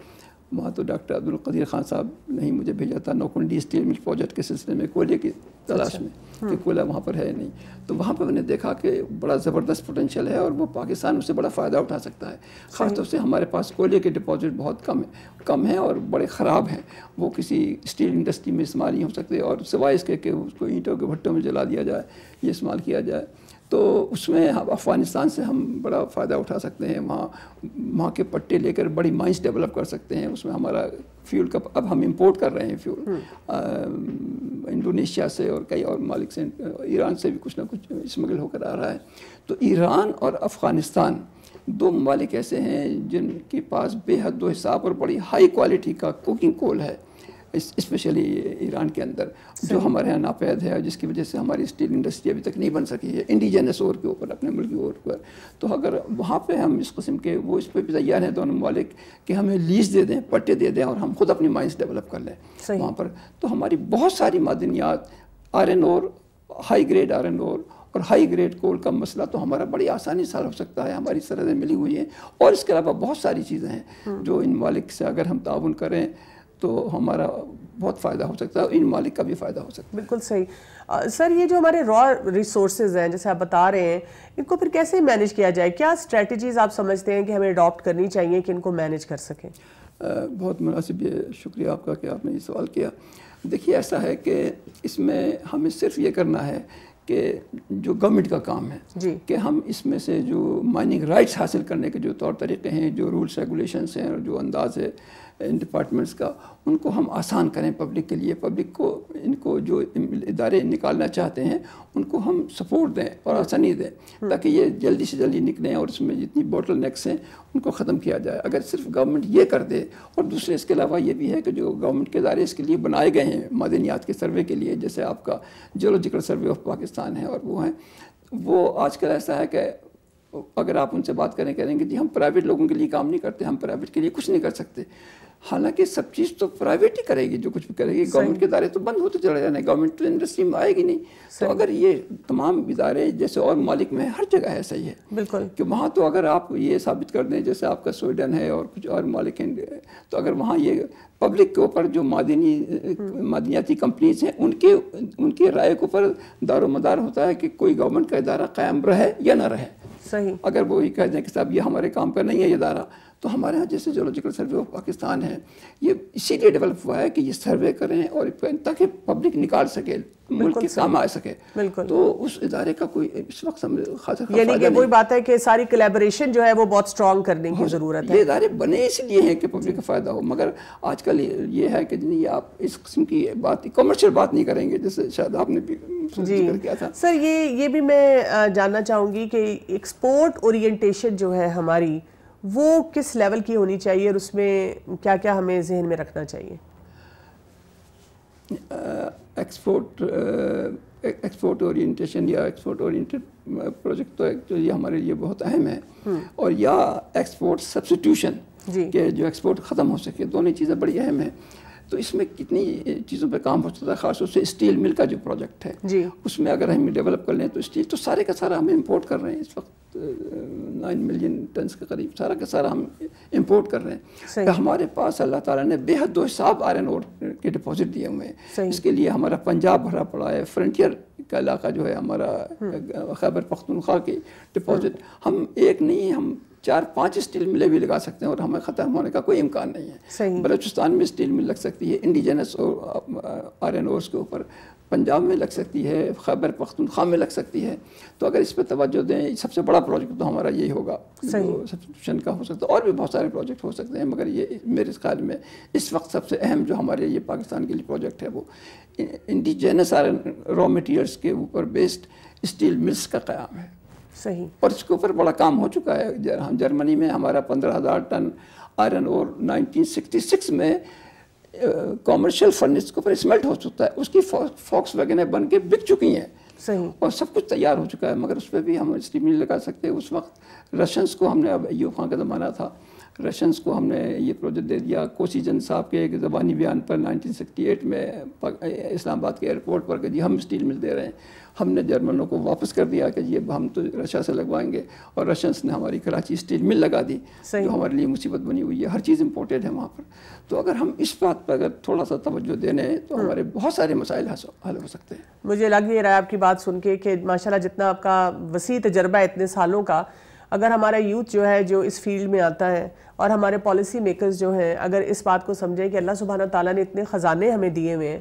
وہاں تو ڈاکٹر عبدالقدیر خان صاحب نے ہی مجھے بھیجا تھا نوکنڈی اسٹیل مل پروجیکٹ کے سلسلے میں، کوئلے کی تلاش میں کہ کوئلہ وہاں پر ہے نہیں. تو وہاں پہ میں نے دیکھا کہ بڑا زبردست پوٹینشیل ہے اور وہ پاکستان اس سے بڑا فائدہ اٹھا سکتا ہے. خاص طور سے ہمارے پاس کوئلے کے ڈپازٹ بہت کم ہیں اور بڑے خراب ہیں. وہ کسی اسٹیل انڈسٹری میں استعمال نہیں ہو سکتے، اور سوائے اس کے کہ اس کو اینٹوں کے بھٹوں میں جلا دیا جائے، یہ استعمال کیا جائے. تو اس میں افغانستان سے ہم بڑا فائدہ اٹھا سکتے ہیں. وہاں کے پٹے لے کر بڑی مائنس ڈیولپ کر سکتے ہیں. اس میں ہمارا فیول کا اب ہم امپورٹ کر رہے ہیں فیول انڈونیشیا سے اور کئی اور ممالک سے، ایران سے بھی کچھ نہ کچھ اسمگل ہو کر آ رہا ہے. تو ایران اور افغانستان دو ممالک ایسے ہیں جن کے پاس بے حد و حساب اور بڑی ہائی کوالٹی کا کوکنگ کول ہے، اسپیشلی ایران کے اندر، جو ہمارے یہاں ناپید ہے، جس کی وجہ سے ہماری اسٹیل انڈسٹری ابھی تک نہیں بن سکی ہے انڈیجنس اور کے اوپر، اپنے ملک کے اوپر. تو اگر وہاں پہ ہم اس قسم کے وہ اس پہ بھی تیار ہیں دونوں ممالک کہ ہمیں لیز دے دیں، پٹے دے دیں، اور ہم خود اپنی مائنس ڈیولپ کر لیں وہاں پر، تو ہماری بہت ساری معدنیات، آئرن اور، ہائی گریڈ آئرن اور ہائی گریڈ کول کا مسئلہ تو ہمارا بڑی آسانی سے حل ہو سکتا ہے. ہماری سرحدیں ملی ہوئی ہیں، اور اس کے علاوہ بہت ساری چیزیں ہیں جو ان ممالک سے اگر ہم تعاون کریں تو ہمارا بہت فائدہ ہو سکتا ہے، ان مالک کا بھی فائدہ ہو سکتا ہے. بالکل صحیح. سر، یہ جو ہمارے را ریسورسز ہیں جیسے آپ بتا رہے ہیں، ان کو پھر کیسے مینیج کیا جائے؟ کیا اسٹریٹجیز آپ سمجھتے ہیں کہ ہمیں اڈاپٹ کرنی چاہیے کہ ان کو مینیج کر سکیں؟ بہت مناسب، یہ شکریہ آپ کا کہ آپ نے یہ سوال کیا. دیکھیے، ایسا ہے کہ اس میں ہمیں صرف یہ کرنا ہے کہ جو گورنمنٹ کا کام ہے کہ ہم اس میں سے جو مائننگ رائٹس حاصل کرنے کے جو طور طریقے ہیں، جو رولس ریگولیشنس ہیں، اور جو انداز ہے ان ڈپارٹمنٹس کا، ان کو ہم آسان کریں پبلک کے لیے. پبلک کو ان کو جو ادارے نکالنا چاہتے ہیں ان کو ہم سپورٹ دیں اور آسانی دیں تاکہ یہ جلدی سے جلدی نکلیں، اور اس میں جتنی بوٹل نیکس ہیں ان کو ختم کیا جائے. اگر صرف گورنمنٹ یہ کر دے، اور دوسرے اس کے علاوہ یہ بھی ہے کہ جو گورنمنٹ کے ادارے اس کے لیے بنائے گئے ہیں معدنیات کے سروے کے لیے، جیسے آپ کا جیولوجیکل سروے آف پاکستان ہے، اور وہ ہیں، وہ آج کل ایسا ہے کہ اگر آپ ان سے بات کریں، کہیں گے جی ہم پرائیویٹ لوگوں کے لیے کام نہیں کرتے، ہم پرائیویٹ کے لیے کچھ نہیں کر سکتے. حالانکہ سب چیز تو پرائیویٹ ہی کرے گی، جو کچھ بھی کرے گی، گورنمنٹ کے ادارے تو بند ہوتے چلے جانے، گورنمنٹ تو انڈسٹری میں آئے گی نہیں. تو اگر یہ تمام ادارے جیسے اور ممالک میں ہر جگہ ایسا ہی ہے بالکل کہ وہاں تو اگر آپ یہ ثابت کر دیں جیسے آپ کا سویڈن ہے اور کچھ اور ممالک ہیں، تو اگر وہاں یہ پبلک کے اوپر جو معدنیاتی کمپنیز ہیں ان کے رائے کے اوپر دار و مدار ہوتا ہے کہ کوئی گورنمنٹ کا ادارہ قائم رہے یا نہ رہے. صحیح. اگر وہ یہ کہہ دیں کہ صاحب یہ ہمارے کام کا نہیں ہے یہ ادارہ، تو ہمارے ہاں جیسے جیولوجیکل سروے آف پاکستان ہے، یہ اسی لیے ڈیولپ ہوا ہے کہ یہ سروے کریں اور تاکہ پبلک نکال سکے، ملک کے کام آ سکے. تو اس ادارے کا کوئی اس وقت خاصا یعنی کہ وہی بات ہے کہ ساری کولیبوریشن جو ہے وہ بہت اسٹرانگ کرنے کی ضرورت ہے. یہ ادارے بنے اس لیے ہیں کہ پبلک کا فائدہ ہو، مگر آج کل یہ ہے کہ نہیں آپ اس قسم کی بات کمرشل بات نہیں کریں گے جیسے شاید آپ نے بھی ذکر کیا تھا. سر یہ بھی میں جاننا چاہوں گی کہ ایکسپورٹ اورینٹیشن جو ہے ہماری وہ کس لیول کی ہونی چاہیے اور اس میں کیا کیا ہمیں ذہن میں رکھنا چاہیے؟ ایکسپورٹ اورینٹیشن یا ایکسپورٹ اورینٹیڈ پروجیکٹ تو ایکچولی ہمارے لیے بہت اہم ہے، اور یا ایکسپورٹ سبسٹیوشن کہ جو ایکسپورٹ ختم ہو سکے، دونوں چیزیں بڑی اہم ہیں. تو اس میں کتنی چیزوں پہ کام ہو سکتا ہے، خاص طور سے اسٹیل مل کا جو پروجیکٹ ہے اس میں اگر ہم ڈیولپ کر لیں تو اسٹیل تو سارے کا سارا ہم امپورٹ کر رہے ہیں اس وقت 9 ملین ٹنس کے قریب سارا کا سارا ہم امپورٹ کر رہے ہیں. کہ ہمارے پاس اللہ تعالیٰ نے بے حد و حساب آئرن اور کے ڈپازٹ دیے ہوئے ہیں. اس کے لیے ہمارا پنجاب بھرا پڑا ہے، فرنٹیئر کا علاقہ جو ہے ہمارا خیبر پختونخوا کے ڈپازٹ، ہم ایک نہیں ہم 4-5 اسٹیل ملیں بھی لگا سکتے ہیں اور ہمیں ختم ہونے کا کوئی امکان نہیں ہے. بلوچستان میں اسٹیل مل لگ سکتی ہے انڈیجنس آئرن اورس کے اوپر، پنجاب میں لگ سکتی ہے، خیبر پختونخوا میں لگ سکتی ہے. تو اگر اس پہ توجہ دیں، سب سے بڑا پروجیکٹ تو ہمارا یہی ہوگا سبسٹیوشن کا ہو سکتا ہے، اور بھی بہت سارے پروجیکٹ ہو سکتے ہیں، مگر یہ میرے خیال میں اس وقت سب سے اہم جو ہمارے یہ پاکستان کے لیے پروجیکٹ ہے وہ انڈیجنس آئرن را مٹیریلس کے اوپر بیسڈ اسٹیل ملس کا قیام ہے. صحیح. اور اس کے اوپر بڑا کام ہو چکا ہے. جرمنی میں ہمارا 15,000 ٹن آئرن اور 1966 میں کامرشل فرنس کے اوپر اسمیلٹ ہو چکا ہے، اس کی فوکس ویگنیں بن کے بک چکی ہیں. صحیح. اور سب کچھ تیار ہو چکا ہے، مگر اس پہ بھی ہم اسٹیل نہیں لگا سکتے. اس وقت رشنس کو ہم نے، اب ایوب خان کا زمانہ تھا، رشنس کو ہم نے یہ پروجیکٹ دے دیا. کوسیجن صاحب کے ایک زبانی بیان پر 1968 میں اسلام آباد کے ایئرپورٹ پر کہ جی ہم اسٹیل مل دے رہے ہیں. ہم نے جرمنوں کو واپس کر دیا کہ جی اب ہم تو رشیا سے لگوائیں گے، اور رشنس نے ہماری کراچی اسٹیل مل لگا دی جو ہمارے لیے مصیبت بنی ہوئی ہے. ہر چیز امپورٹیڈ ہے وہاں پر. تو اگر ہم اس بات پر اگر تھوڑا سا توجہ دینے تو ہمارے بہت سارے مسائل حل ہو سکتے ہیں. مجھے لگ یہ رہا ہے آپ کی بات سن کے کہ ماشاءاللہ جتنا آپ کا وسیع تجربہ ہے اتنے سالوں کا، اگر ہمارا یوتھ جو ہے جو اس فیلڈ میں آتا ہے اور ہمارے پالیسی میکرز جو ہیں اگر اس بات کو سمجھیں کہ اللہ سبحانہ تعالیٰ نے اتنے خزانے ہمیں دیے ہوئے ہیں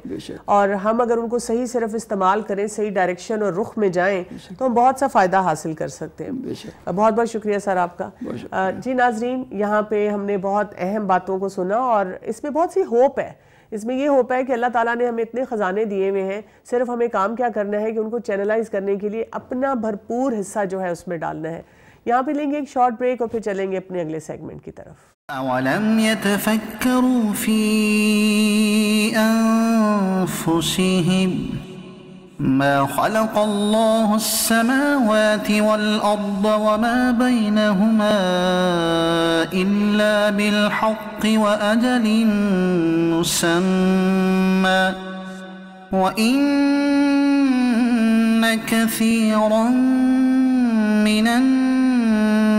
اور ہم اگر ان کو صحیح صرف استعمال کریں، صحیح ڈائریکشن اور رخ میں جائیں تو ہم بہت سا فائدہ حاصل کر سکتے ہیں. بہت بہت شکریہ سر آپ کا. جی ناظرین، یہاں پہ ہم نے بہت اہم باتوں کو سنا اور اس میں بہت سی ہوپ ہے. اس میں یہ ہوپ ہے کہ اللہ تعالیٰ نے ہمیں اتنے خزانے دیے ہوئے ہیں، صرف ہمیں کام کیا کرنا ہے کہ ان کو چینلائز کرنے کے لیے اپنا بھرپور حصہ جو ہے اس میں ڈالنا ہے. یہاں پہ لیں گے ایک شارٹ بریک اور پھر چلیں گے اپنے اگلے سیگمنٹ کی طرف. أَوَلَمْ يَتَفَكَّرُوا فِي أَنفُسِهِمْ مَا خَلَقَ اللَّهُ السَّمَاوَاتِ وَالْأَرْضَ وَمَا بَيْنَهُمَا إِلَّا بِالْحَقِّ وَأَجَلٍ مُّسَمًّى وَإِنَّ كَثِيرًا مِّنَ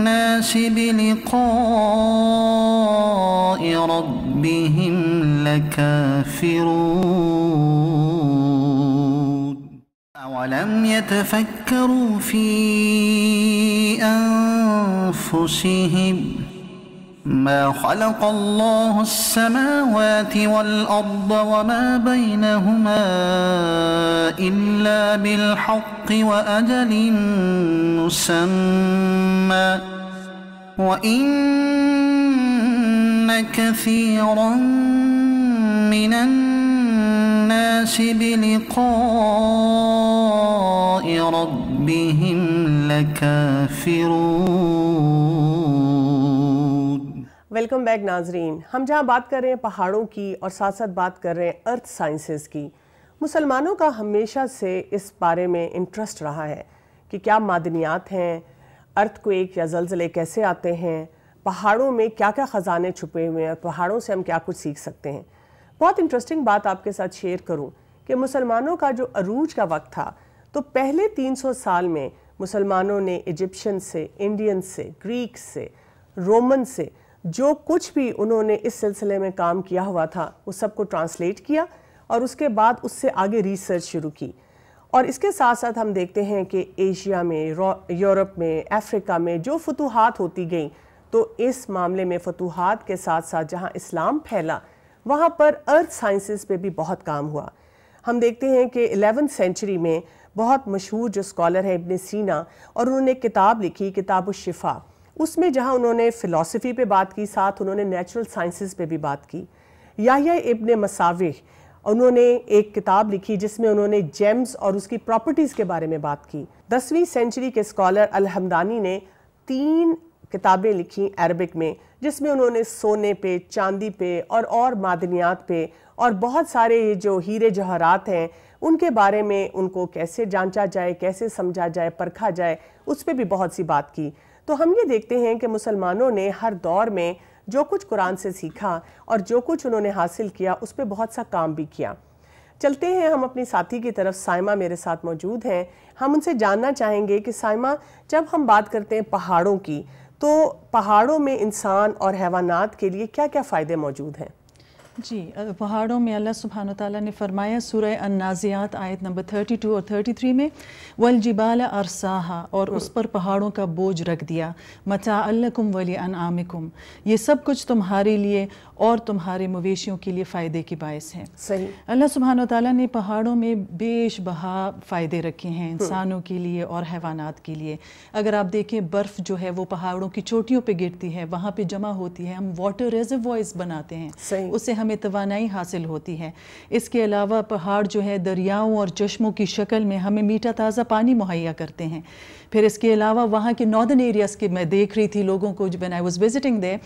النَّاسِ بِلِقَاءِ رَبِّهِمْ لَكَافِرُونَ أَوَلَمْ يَتَفَكَّرُوا فِي أَنفُسِهِمْ مَا خَلَقَ اللَّهُ السَّمَاوَاتِ وَالْأَرْضَ وَمَا بَيْنَهُمَا إِلَّا بِالْحَقِّ وَأَجَلٍ مُّسَمًّى وَإِنَّ كَثِيرًا مِّنَ النَّاسِ بِلِقَاءِ رَبِّهِمْ لَكَافِرُونَ. ویلکم بیک ناظرین. ہم جہاں بات کر رہے ہیں پہاڑوں کی اور ساتھ ساتھ بات کر رہے ہیں ارتھ سائنسز کی. مسلمانوں کا ہمیشہ سے اس بارے میں انٹرسٹ رہا ہے کہ کیا معدنیات ہیں، ارتھ کویک یا زلزلے کیسے آتے ہیں، پہاڑوں میں کیا کیا خزانے چھپے ہوئے ہیں، پہاڑوں سے ہم کیا کچھ سیکھ سکتے ہیں۔ بہت انٹرسٹنگ بات آپ کے ساتھ شیئر کروں کہ مسلمانوں کا جو عروج کا وقت تھا تو پہلے 300 سال میں مسلمانوں نے ایجپشین سے، انڈین سے، گریک سے، رومن سے جو کچھ بھی انہوں نے اس سلسلے میں کام کیا ہوا تھا وہ سب کو ٹرانسلیٹ کیا اور اس کے بعد اس سے آگے ریسرچ شروع کی۔ اور اس کے ساتھ ساتھ ہم دیکھتے ہیں کہ ایشیا میں، یورپ میں، افریقہ میں جو فتوحات ہوتی گئیں تو اس معاملے میں فتوحات کے ساتھ ساتھ جہاں اسلام پھیلا وہاں پر ارتھ سائنسز پہ بھی بہت کام ہوا۔ ہم دیکھتے ہیں کہ 11th سینچری میں بہت مشہور جو اسکالر ہے ابن سینا، اور انہوں نے ایک کتاب لکھی، کتاب الشفا، اس میں جہاں انہوں نے فلسفی پہ بات کی، ساتھ انہوں نے نیچرل سائنسز پہ بھی بات کی۔ یحییٰ ابن مصاوح، انہوں نے ایک کتاب لکھی جس میں انہوں نے جیمز اور اس کی پراپرٹیز کے بارے میں بات کی۔ 10ویں سینچری کے اسکالر الحمدانی نے 3 کتابیں لکھی عربک میں جس میں انہوں نے سونے پہ، چاندی پہ اور معدنیات پہ اور بہت سارے جو ہیرے جواہرات ہیں ان کے بارے میں ان کو کیسے جانچا جائے، کیسے سمجھا جائے، پرکھا جائے، اس پہ بھی بہت سی بات کی۔ تو ہم یہ دیکھتے ہیں کہ مسلمانوں نے ہر دور میں جو کچھ قرآن سے سیکھا اور جو کچھ انہوں نے حاصل کیا اس پہ بہت سا کام بھی کیا۔ چلتے ہیں ہم اپنی ساتھی کی طرف، سائمہ میرے ساتھ موجود ہیں، ہم ان سے جاننا چاہیں گے کہ سائمہ جب ہم بات کرتے ہیں پہاڑوں کی تو پہاڑوں میں انسان اور حیوانات کے لیے کیا کیا فائدے موجود ہیں؟ جی، پہاڑوں میں اللہ سبحانہ وتعالیٰ نے فرمایا سورہ النازعات آیت نمبر 32 اور 33 میں وَالْجِبَالَ أَرْسَاهَا، اور اس پر پہاڑوں کا بوجھ رکھ دیا، مَتَاعًا لَكُمْ وَلِأَنْعَامِكُمْ، یہ سب کچھ تمہارے لیے اور تمہارے مویشیوں کے لیے فائدے کے باعث ہیں۔ صحیح۔ اللہ سبحانہ وتعالیٰ نے پہاڑوں میں بیش بہا فائدے رکھے ہیں انسانوں کے لیے اور حیوانات کے لیے۔ اگر آپ دیکھیں برف جو ہے وہ پہاڑوں کی چوٹیوں پہ گرتی ہے، وہاں پہ جمع ہوتی ہے، ہم واٹر ریزروائرز بناتے ہیں، اس سے ہمیں توانائی حاصل ہوتی ہے۔ اس کے علاوہ پہاڑ جو ہے دریاؤں اور چشموں کی شکل میں ہمیں میٹھا تازہ پانی مہیا کرتے ہیں۔ پھر اس کے علاوہ وہاں کے ناردرن ایریاز کے میں دیکھ رہی تھی لوگوں کو when I was visiting there،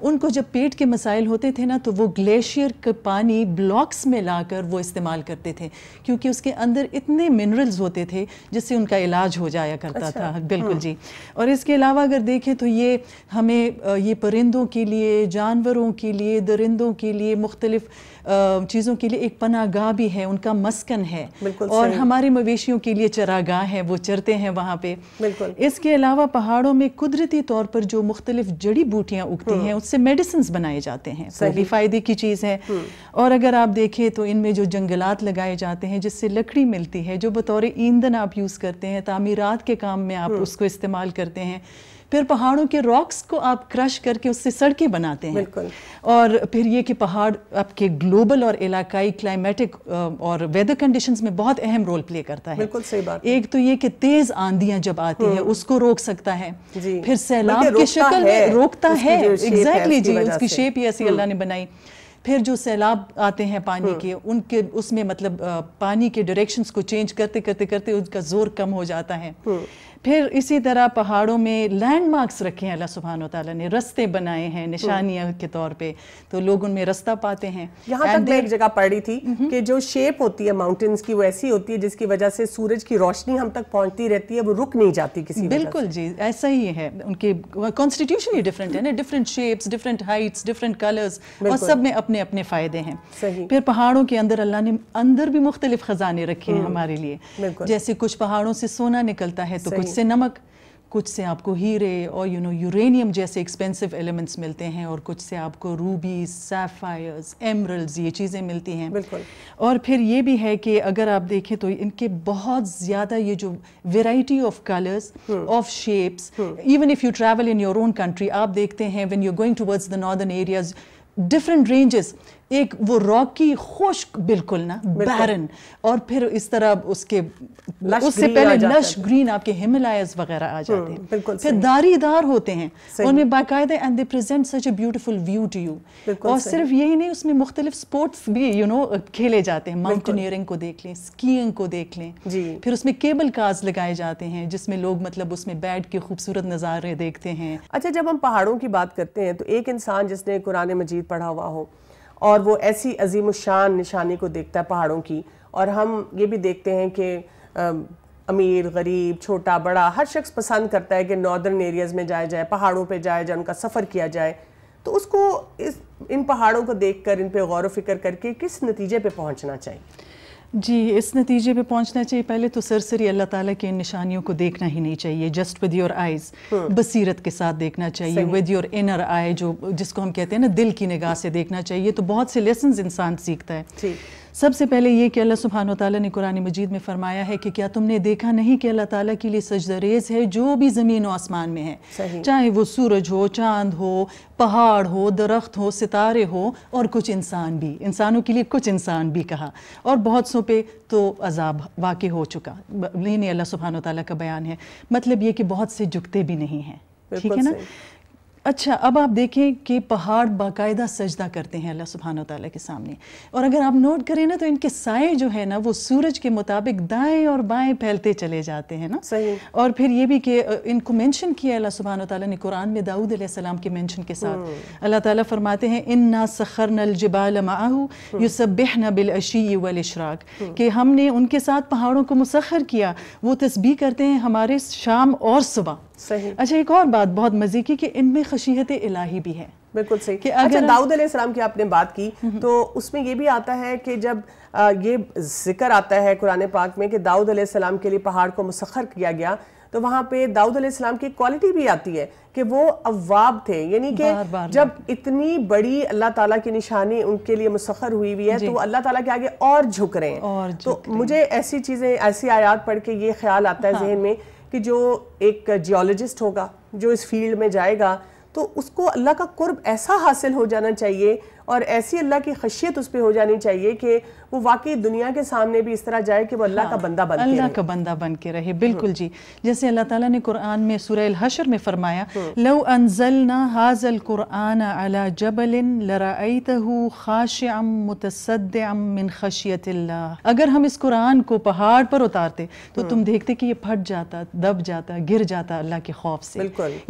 ان کو جب پیٹ کے مسائل ہوتے تھے نا تو وہ گلیشیئر کا پانی بلاکس میں لا کر وہ استعمال کرتے تھے کیونکہ اس کے اندر اتنے منرلز ہوتے تھے جس سے ان کا علاج ہو جایا کرتا تھا۔ بالکل جی۔ اور اس کے علاوہ اگر دیکھیں تو یہ ہمیں یہ پرندوں کے لیے، جانوروں کے لیے، درندوں کے لیے، مختلف چیزوں کے لیے ایک پناہ گاہ بھی ہے، ان کا مسکن ہے، اور ہمارے مویشیوں کے لیے چراگاہ ہے، وہ چرتے ہیں وہاں پہ۔ اس کے علاوہ پہاڑوں میں قدرتی طور پر جو مختلف جڑی بوٹیاں اگتی ہیں اس سے میڈیسنز بنائے جاتے ہیں، وہ بھی فائدے کی چیز ہے۔ اور اگر آپ دیکھیں تو ان میں جو جنگلات لگائے جاتے ہیں جس سے لکڑی ملتی ہے جو بطور ایندھن آپ یوز کرتے ہیں، تعمیرات کے کام میں آپ اس کو استعمال کرتے ہیں۔ پھر پہاڑوں کے راکس کو آپ کرش کر کے اس سے سڑکیں بناتے ہیں۔ اور پھر یہ کہ پہاڑ آپ کے گلوبل اور علاقائی کلائمیٹک اور ویدر کنڈیشنز میں بہت اہم رول پلے کرتا ہے۔ بالکل صحیح بات۔ ایک تو یہ کہ تیز آندیاں جب آتی ہیں اس کو روک سکتا ہے، پھر سیلاب کی شکل میں روکتا ہے، ایگزیکٹلی جی، اس کی شیپ ہی ایسی اللہ نے بنائی۔ پھر جو سیلاب آتے ہیں پانی کے، ان کے اس میں مطلب پانی کے ڈائریکشنز کو چینج کرتے کرتے کرتے ان کا زور کم ہو جاتا ہے۔ پھر اسی طرح پہاڑوں میں لینڈ مارکس رکھے ہیں اللہ سبحانہ وتعالیٰ نے، رستے بنائے ہیں نشانیاں کے طور پہ، تو لوگ ان میں رستہ پاتے ہیں۔ یہاں تک میں ایک جگہ پڑھی تھی کہ جو شیپ ہوتی ہے ماؤنٹینز کی وہ ایسی ہوتی ہے جس کی وجہ سے سورج کی روشنی ہم تک پہنچتی رہتی ہے، وہ رک نہیں جاتی کسی وجہ سے۔ بالکل جی، ایسا ہی ہے، ان کے کانسٹیٹیوشن ہی ڈفرینٹ ہے نا، different shapes, different heights, different colours, اور سب میں اپنے اپنے فائدے ہیں۔ پھر پہاڑوں کے اندر اللہ نے اندر بھی مختلف خزانے رکھے ہیں ہمارے لیے، جیسے کچھ پہاڑوں سے سونا نکلتا ہے تو کچھ سے نمک، کچھ سے آپ کو ہیرے اور یورینیم جیسے ایکسپینسو ایلیمنٹس ملتے ہیں، اور کچھ سے آپ کو روبیز، سیفائرز، ایمرلز، یہ چیزیں ملتی ہیں۔ اور پھر یہ بھی ہے کہ اگر آپ دیکھیں تو ان کے بہت زیادہ یہ جو variety of colours, of shapes, even if you travel in your own country, آپ دیکھتے ہیں when you going towards the northern areas, different ranges, ایک وہ راکی خشک بالکل نا بیرن، اور پھر اس طرح اس کے اس سے پہلے لش گرین آپ کے ہمالایز وغیرہ آ جاتے ہیں، پھر داری دار ہوتے ہیں ان میں باقاعدہ، and they present such a beautiful view to you. اور صرف یہی نہیں، اس میں مختلف سپورٹس بھی کھیلے جاتے ہیں، ماؤنٹینئرنگ کو دیکھ لیں، اسکیئنگ کو دیکھ لیں، پھر اس میں کیبل کارز لگائے جاتے ہیں جس میں لوگ مطلب اس میں بیٹھ کے خوبصورت نظارے دیکھتے ہیں۔ اچھا، جب ہم پہاڑوں کی بات کرتے ہیں تو ایک انسان جس نے قرآن مجید پڑھا ہوا ہو اور وہ ایسی عظیم الشان نشانی کو دیکھتا ہے پہاڑوں کی، اور ہم یہ بھی دیکھتے ہیں کہ امیر غریب چھوٹا بڑا ہر شخص پسند کرتا ہے کہ ناردرن ایریاز میں جائے پہاڑوں پہ جائے ان کا سفر کیا جائے. تو اس کو ان پہاڑوں کو دیکھ کر ان پہ غور و فکر کر کے کس نتیجے پہ پہنچنا چاہیے؟ جی اس نتیجے پہ پہنچنا چاہیے پہلے تو سرسری اللہ تعالیٰ کی ان نشانیوں کو دیکھنا ہی نہیں چاہیے. جسٹ ود یور آئیز, بصیرت کے ساتھ دیکھنا چاہیے, ود یور انر آئی جس کو ہم کہتے ہیں نا دل کی نگاہ سے دیکھنا چاہیے. تو بہت سے لیسنز انسان سیکھتا ہے. سب سے پہلے یہ کہ اللہ سبحانہ وتعالیٰ نے قرآن مجید میں فرمایا ہے کہ کیا تم نے دیکھا نہیں کہ اللہ تعالیٰ کے لیے سجدہ ریز ہے جو بھی زمین و آسمان میں ہے, چاہے وہ سورج ہو, چاند ہو, پہاڑ ہو, درخت ہو, ستارے ہو اور کچھ انسان بھی. انسانوں کے لیے کچھ انسان بھی کہا, اور بہت سو پہ تو عذاب واقع ہو چکا. یہ اللہ سبحانہ وتعالیٰ کا بیان ہے. مطلب یہ کہ بہت سے جھکتے بھی نہیں ہیں. ٹھیک ہے نا. اچھا اب آپ دیکھیں کہ پہاڑ باقاعدہ سجدہ کرتے ہیں اللہ سبحانہ وتعالیٰ کے سامنے, اور اگر آپ نوٹ کریں نا تو ان کے سائے جو ہے نا وہ سورج کے مطابق دائیں اور بائیں پھیلتے چلے جاتے ہیں نا. اور پھر یہ بھی کہ ان کو مینشن کیا اللہ سبحانہ وتعالیٰ نے قرآن میں داؤد علیہ السلام کے مینشن کے ساتھ. اللہ تعالیٰ فرماتے ہیں اِنَّا سَخَّرْنَا الْجِبَالَ مَعَهُ يُسَبِّحْنَ بِالْعَشِيِّ وَالْإِشْرَاقِ, کہ ہم نے ان کے ساتھ پہاڑوں کو مسخر کیا, وہ تسبیح کرتے ہیں ہمارے شام اور صبح. اچھا ایک اور بات بہت مزے کی کہ ان میں خشیت الہی بھی ہے. بالکل صحیح. اچھا داؤد علیہ السلام کی آپ نے بات کی تو اس میں یہ بھی آتا ہے کہ جب یہ ذکر آتا ہے قرآن پاک میں کہ داؤد علیہ السلام کے لیے پہاڑ کو مسخر کیا گیا, تو وہاں پہ داؤد علیہ السلام کی کوالٹی بھی آتی ہے کہ وہ اواب تھے, یعنی کہ جب اتنی بڑی اللہ تعالیٰ کی نشانی ان کے لیے مسخر ہوئی ہے تو وہ اللہ تعالیٰ کے آگے اور جھک رہے ہیں. تو مجھے ایسی چیزیں ایسی آیات پڑھ کے یہ خیال آتا ہے ذہن میں کہ جو ایک جیولوجسٹ ہوگا جو اس فیلڈ میں جائے گا تو اس کو اللہ کا قرب ایسا حاصل ہو جانا چاہیے اور ایسی اللہ کی خشیت اس پہ ہو جانی چاہیے کہ وہ واقعی دنیا کے سامنے بھی اس طرح جائے کہ وہ اللہ کا بندہ بن کے رہے. اللہ کا بندہ بن کے رہے. بالکل جی. جیسے اللہ تعالیٰ نے قرآن میں سورہ الحشر میں فرمایا لو انزلنا هذا القرآن على جبل لرأيته خاشعا متصدعا من خشیت اللہ, اگر ہم اس قرآن کو پہاڑ پر اتارتے تو تم دیکھتے کہ یہ پھٹ جاتا, دب جاتا, گر جاتا اللہ کے خوف سے.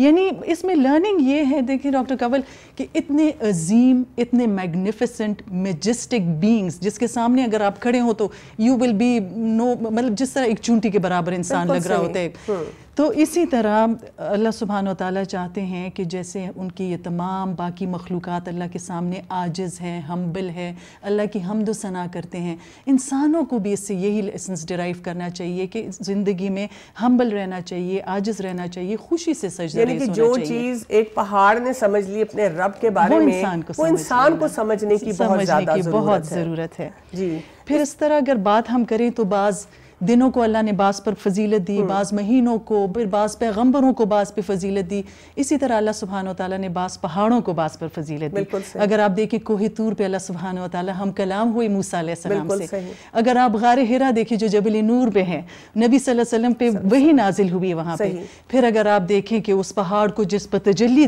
یعنی اس میں لرننگ یہ ہے دیکھیں ڈاکٹر کنول کہ اتنے عظیم, اتنے میگنیفیسنٹ میجسٹک بینگز جس کے سامنے اگر آپ کھڑے ہو تو یو ول بی نو, مطلب جس طرح ایک چونٹی کے برابر انسان لگ رہا ہوتا ہے. تو اسی طرح اللہ سبحانہ وتعالیٰ چاہتے ہیں کہ جیسے ان کی یہ تمام باقی مخلوقات اللہ کے سامنے عاجز ہیں, ہمبل ہے, اللہ کی حمد و ثنا کرتے ہیں, انسانوں کو بھی اس سے یہی لیسنز ڈرائیو کرنا چاہیے کہ زندگی میں ہمبل رہنا چاہیے, عاجز رہنا چاہیے, خوشی سے سجدہ ریز ہونا چاہیے. یعنی کہ جو چیز ایک پہاڑ نے سمجھ لی اپنے رب کے بارے میں وہ انسان کو سمجھنے کی بہت زیادہ ضرورت ہے. جی پھر اس طرح اگر بات ہم کریں تو بعض دنوں کو اللہ نے بعض پر فضیلت دی, بعض مہینوں کو, پھر بعض پیغمبروں کو بعض پہ فضیلت دی. اسی طرح اللہ سبحانہ وتعالیٰ نے بعض پہاڑوں کو بعض پر فضیلت دی. اگر آپ دیکھیں کوہ طور پہ اللہ سبحانہ وتعالیٰ ہم کلام ہوئے موسیٰ علیہ السلام سے. اگر آپ غار حرا دیکھیں جو جبل نور پہ ہے, نبی صلی اللہ علیہ وسلم پہ وہی نازل ہوئی وہاں پہ. پھر اگر آپ دیکھیں کہ اس پہاڑ کو جس پر تجلی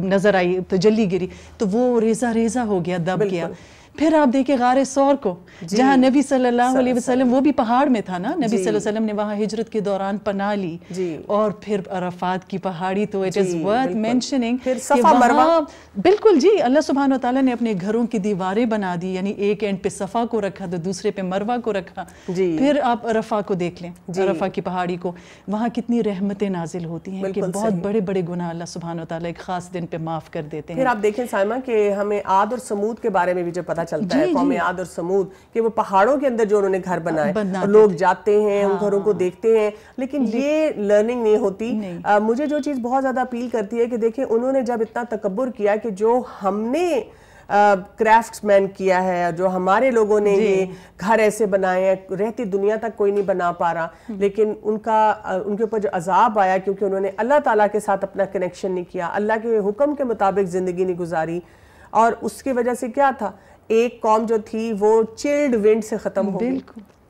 نظر آئی, تجلی گری, تو وہ ریزہ ریزہ ہو گیا, دب گیا. پھر آپ دیکھیں غار سور کو جہاں نبی صلی اللہ علیہ وسلم, وہ بھی پہاڑ میں تھا نا, نبی صلی اللہ علیہ وسلم نے وہاں ہجرت کے دوران پناہ لی. اور پھر عرفات کی پہاڑی تو اٹ از ورتھ مینشننگ. بالکل جی, اللہ سبحانہ وتعالیٰ نے اپنے گھروں کی دیواریں بنا دی, یعنی ایک اینڈ پہ صفا کو رکھا تو دوسرے پہ مروہ کو رکھا. پھر آپ عرفہ کو دیکھ لیں, عرفہ کی پہاڑی کو, وہاں کتنی رحمتیں نازل ہوتی ہیں کہ بہت بڑے بڑے گناہ اللہ سبحانہ وتعالیٰ ایک خاص دن پہ معاف کر دیتے ہیں. پھر آپ دیکھیں سائمہ کہ ہمیں عاد اور سمود کے بارے میں بھی جو پتہ چلتا ہے, قوم عاد اور سمود, کہ وہ پہاڑوں کے اندر جو انہوں نے گھر بنائے, لوگ جاتے ہیں ان گھروں کو دیکھتے ہیں, لیکن یہ لرننگ نہیں ہوتی. مجھے جو چیز بہت زیادہ اپیل کرتی ہے کہ دیکھیں انہوں نے جب اتنا تکبر کیا کہ جو ہم نے کرافٹس مین کیا ہے, جو ہمارے لوگوں نے یہ گھر ایسے بنائے ہیں, رہتی دنیا تک کوئی نہیں بنا پا رہا, لیکن ان کے اوپر جو عذاب آیا کیونکہ انہوں نے اللہ تعالیٰ کے ساتھ اپنا کنیکشن نہیں کیا, اللہ کے حکم کے مطابق زندگی نہیں گزاری, اور اس کی وجہ سے کیا تھا, ایک قوم جو تھی وہ چلڈ ونڈ سے ختم ہو گئی.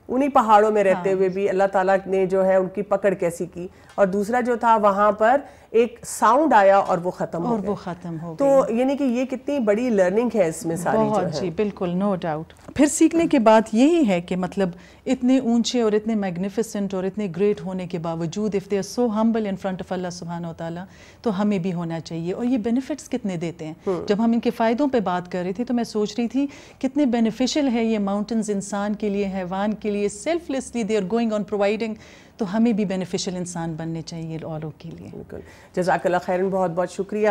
انہی پہاڑوں میں رہتے ہوئے بھی اللہ تعالیٰ نے جو ہے ان کی پکڑ کیسی کی. اور دوسرا جو تھا وہاں پر ایک ساؤنڈ آیا اور وہ ختم ہو گیا تو یعنی کہ یہ کتنی بڑی لرننگ ہے اس میں ساری جو ہے. جی بالکل نو ڈاؤٹ. پھر سیکھنے کی بات یہی ہے کہ مطلب اتنے اونچے اور اتنے میگنیفیسنٹ اور اتنے گریٹ ہونے کے باوجود if they are so humble in front of اللہ سبحانہ و تعالیٰ تو ہمیں بھی ہونا چاہیے. اور یہ بینیفٹس کتنے دیتے ہیں. جب ہم ان کے فائدوں پہ بات کر رہے تھے تو میں سوچ رہی تھی کتنے بینیفیشل ہے یہ ماؤنٹنز انسان کے لیے, حیوان کے لیے, selflessly they are going on providing. تو ہمیں بھی بینیفیشل انسان بننے چاہیے اوروں کے لیے. بالکل, جزاک اللہ خیراً, بہت بہت شکریہ.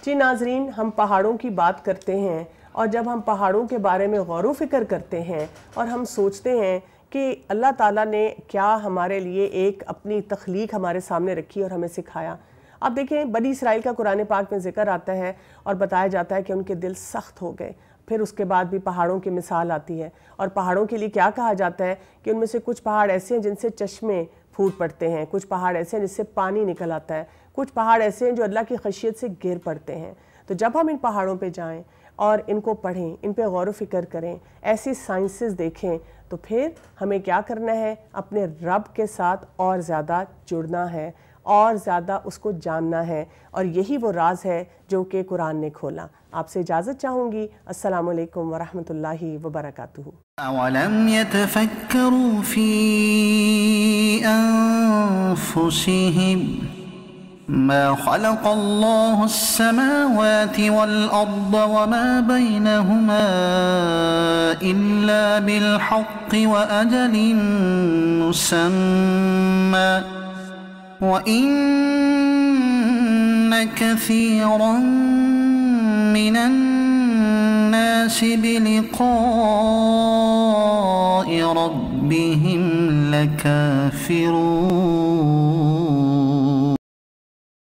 جی ناظرین, ہم پہاڑوں کی بات کرتے ہیں اور جب ہم پہاڑوں کے بارے میں غور و فکر کرتے ہیں اور ہم سوچتے ہیں کہ اللہ تعالیٰ نے کیا ہمارے لیے ایک اپنی تخلیق ہمارے سامنے رکھی اور ہمیں سکھایا. اب دیکھیں بنی اسرائیل کا قرآن پاک میں ذکر آتا ہے اور بتایا جاتا ہے کہ ان کے دل سخت ہو گئے. پھر اس کے بعد بھی پہاڑوں کی مثال آتی ہے اور پہاڑوں کے لیے کیا کہا جاتا ہے کہ ان میں سے کچھ پہاڑ ایسے ہیں جن سے چشمے پھوٹ پڑتے ہیں, کچھ پہاڑ ایسے ہیں جس سے پانی نکل آتا ہے, کچھ پہاڑ ایسے ہیں جو اللہ کی خشیت سے گر پڑتے ہیں. تو جب ہم ان پہاڑوں پہ جائیں اور ان کو پڑھیں, ان پہ غور و فکر کریں, ایسی سائنسز دیکھیں, تو پھر ہمیں کیا کرنا ہے, اپنے رب کے ساتھ اور زیادہ جڑنا ہے اور زیادہ اس کو جاننا ہے. اور یہی وہ راز ہے جو کہ قرآن نے کھولا. آپ سے اجازت چاہوں گی. السلام علیکم ورحمۃ اللہ وبرکاتہ. أَوَلَمْ يَتَفَكَّرُوا فِي أَنفُسِهِمْ مَا خَلَقَ اللَّهُ السَّمَاوَاتِ وَالْأَرْضَ وَمَا بَيْنَهُمَا إِلَّا بِالْحَقِّ وَأَجَلٍ مُّسَمًّى وَإِنَّ كَثِيرًا مِّنَ النَّاسِ بِلِقَاءِ رَبِّهِمْ لَكَافِرُونَ.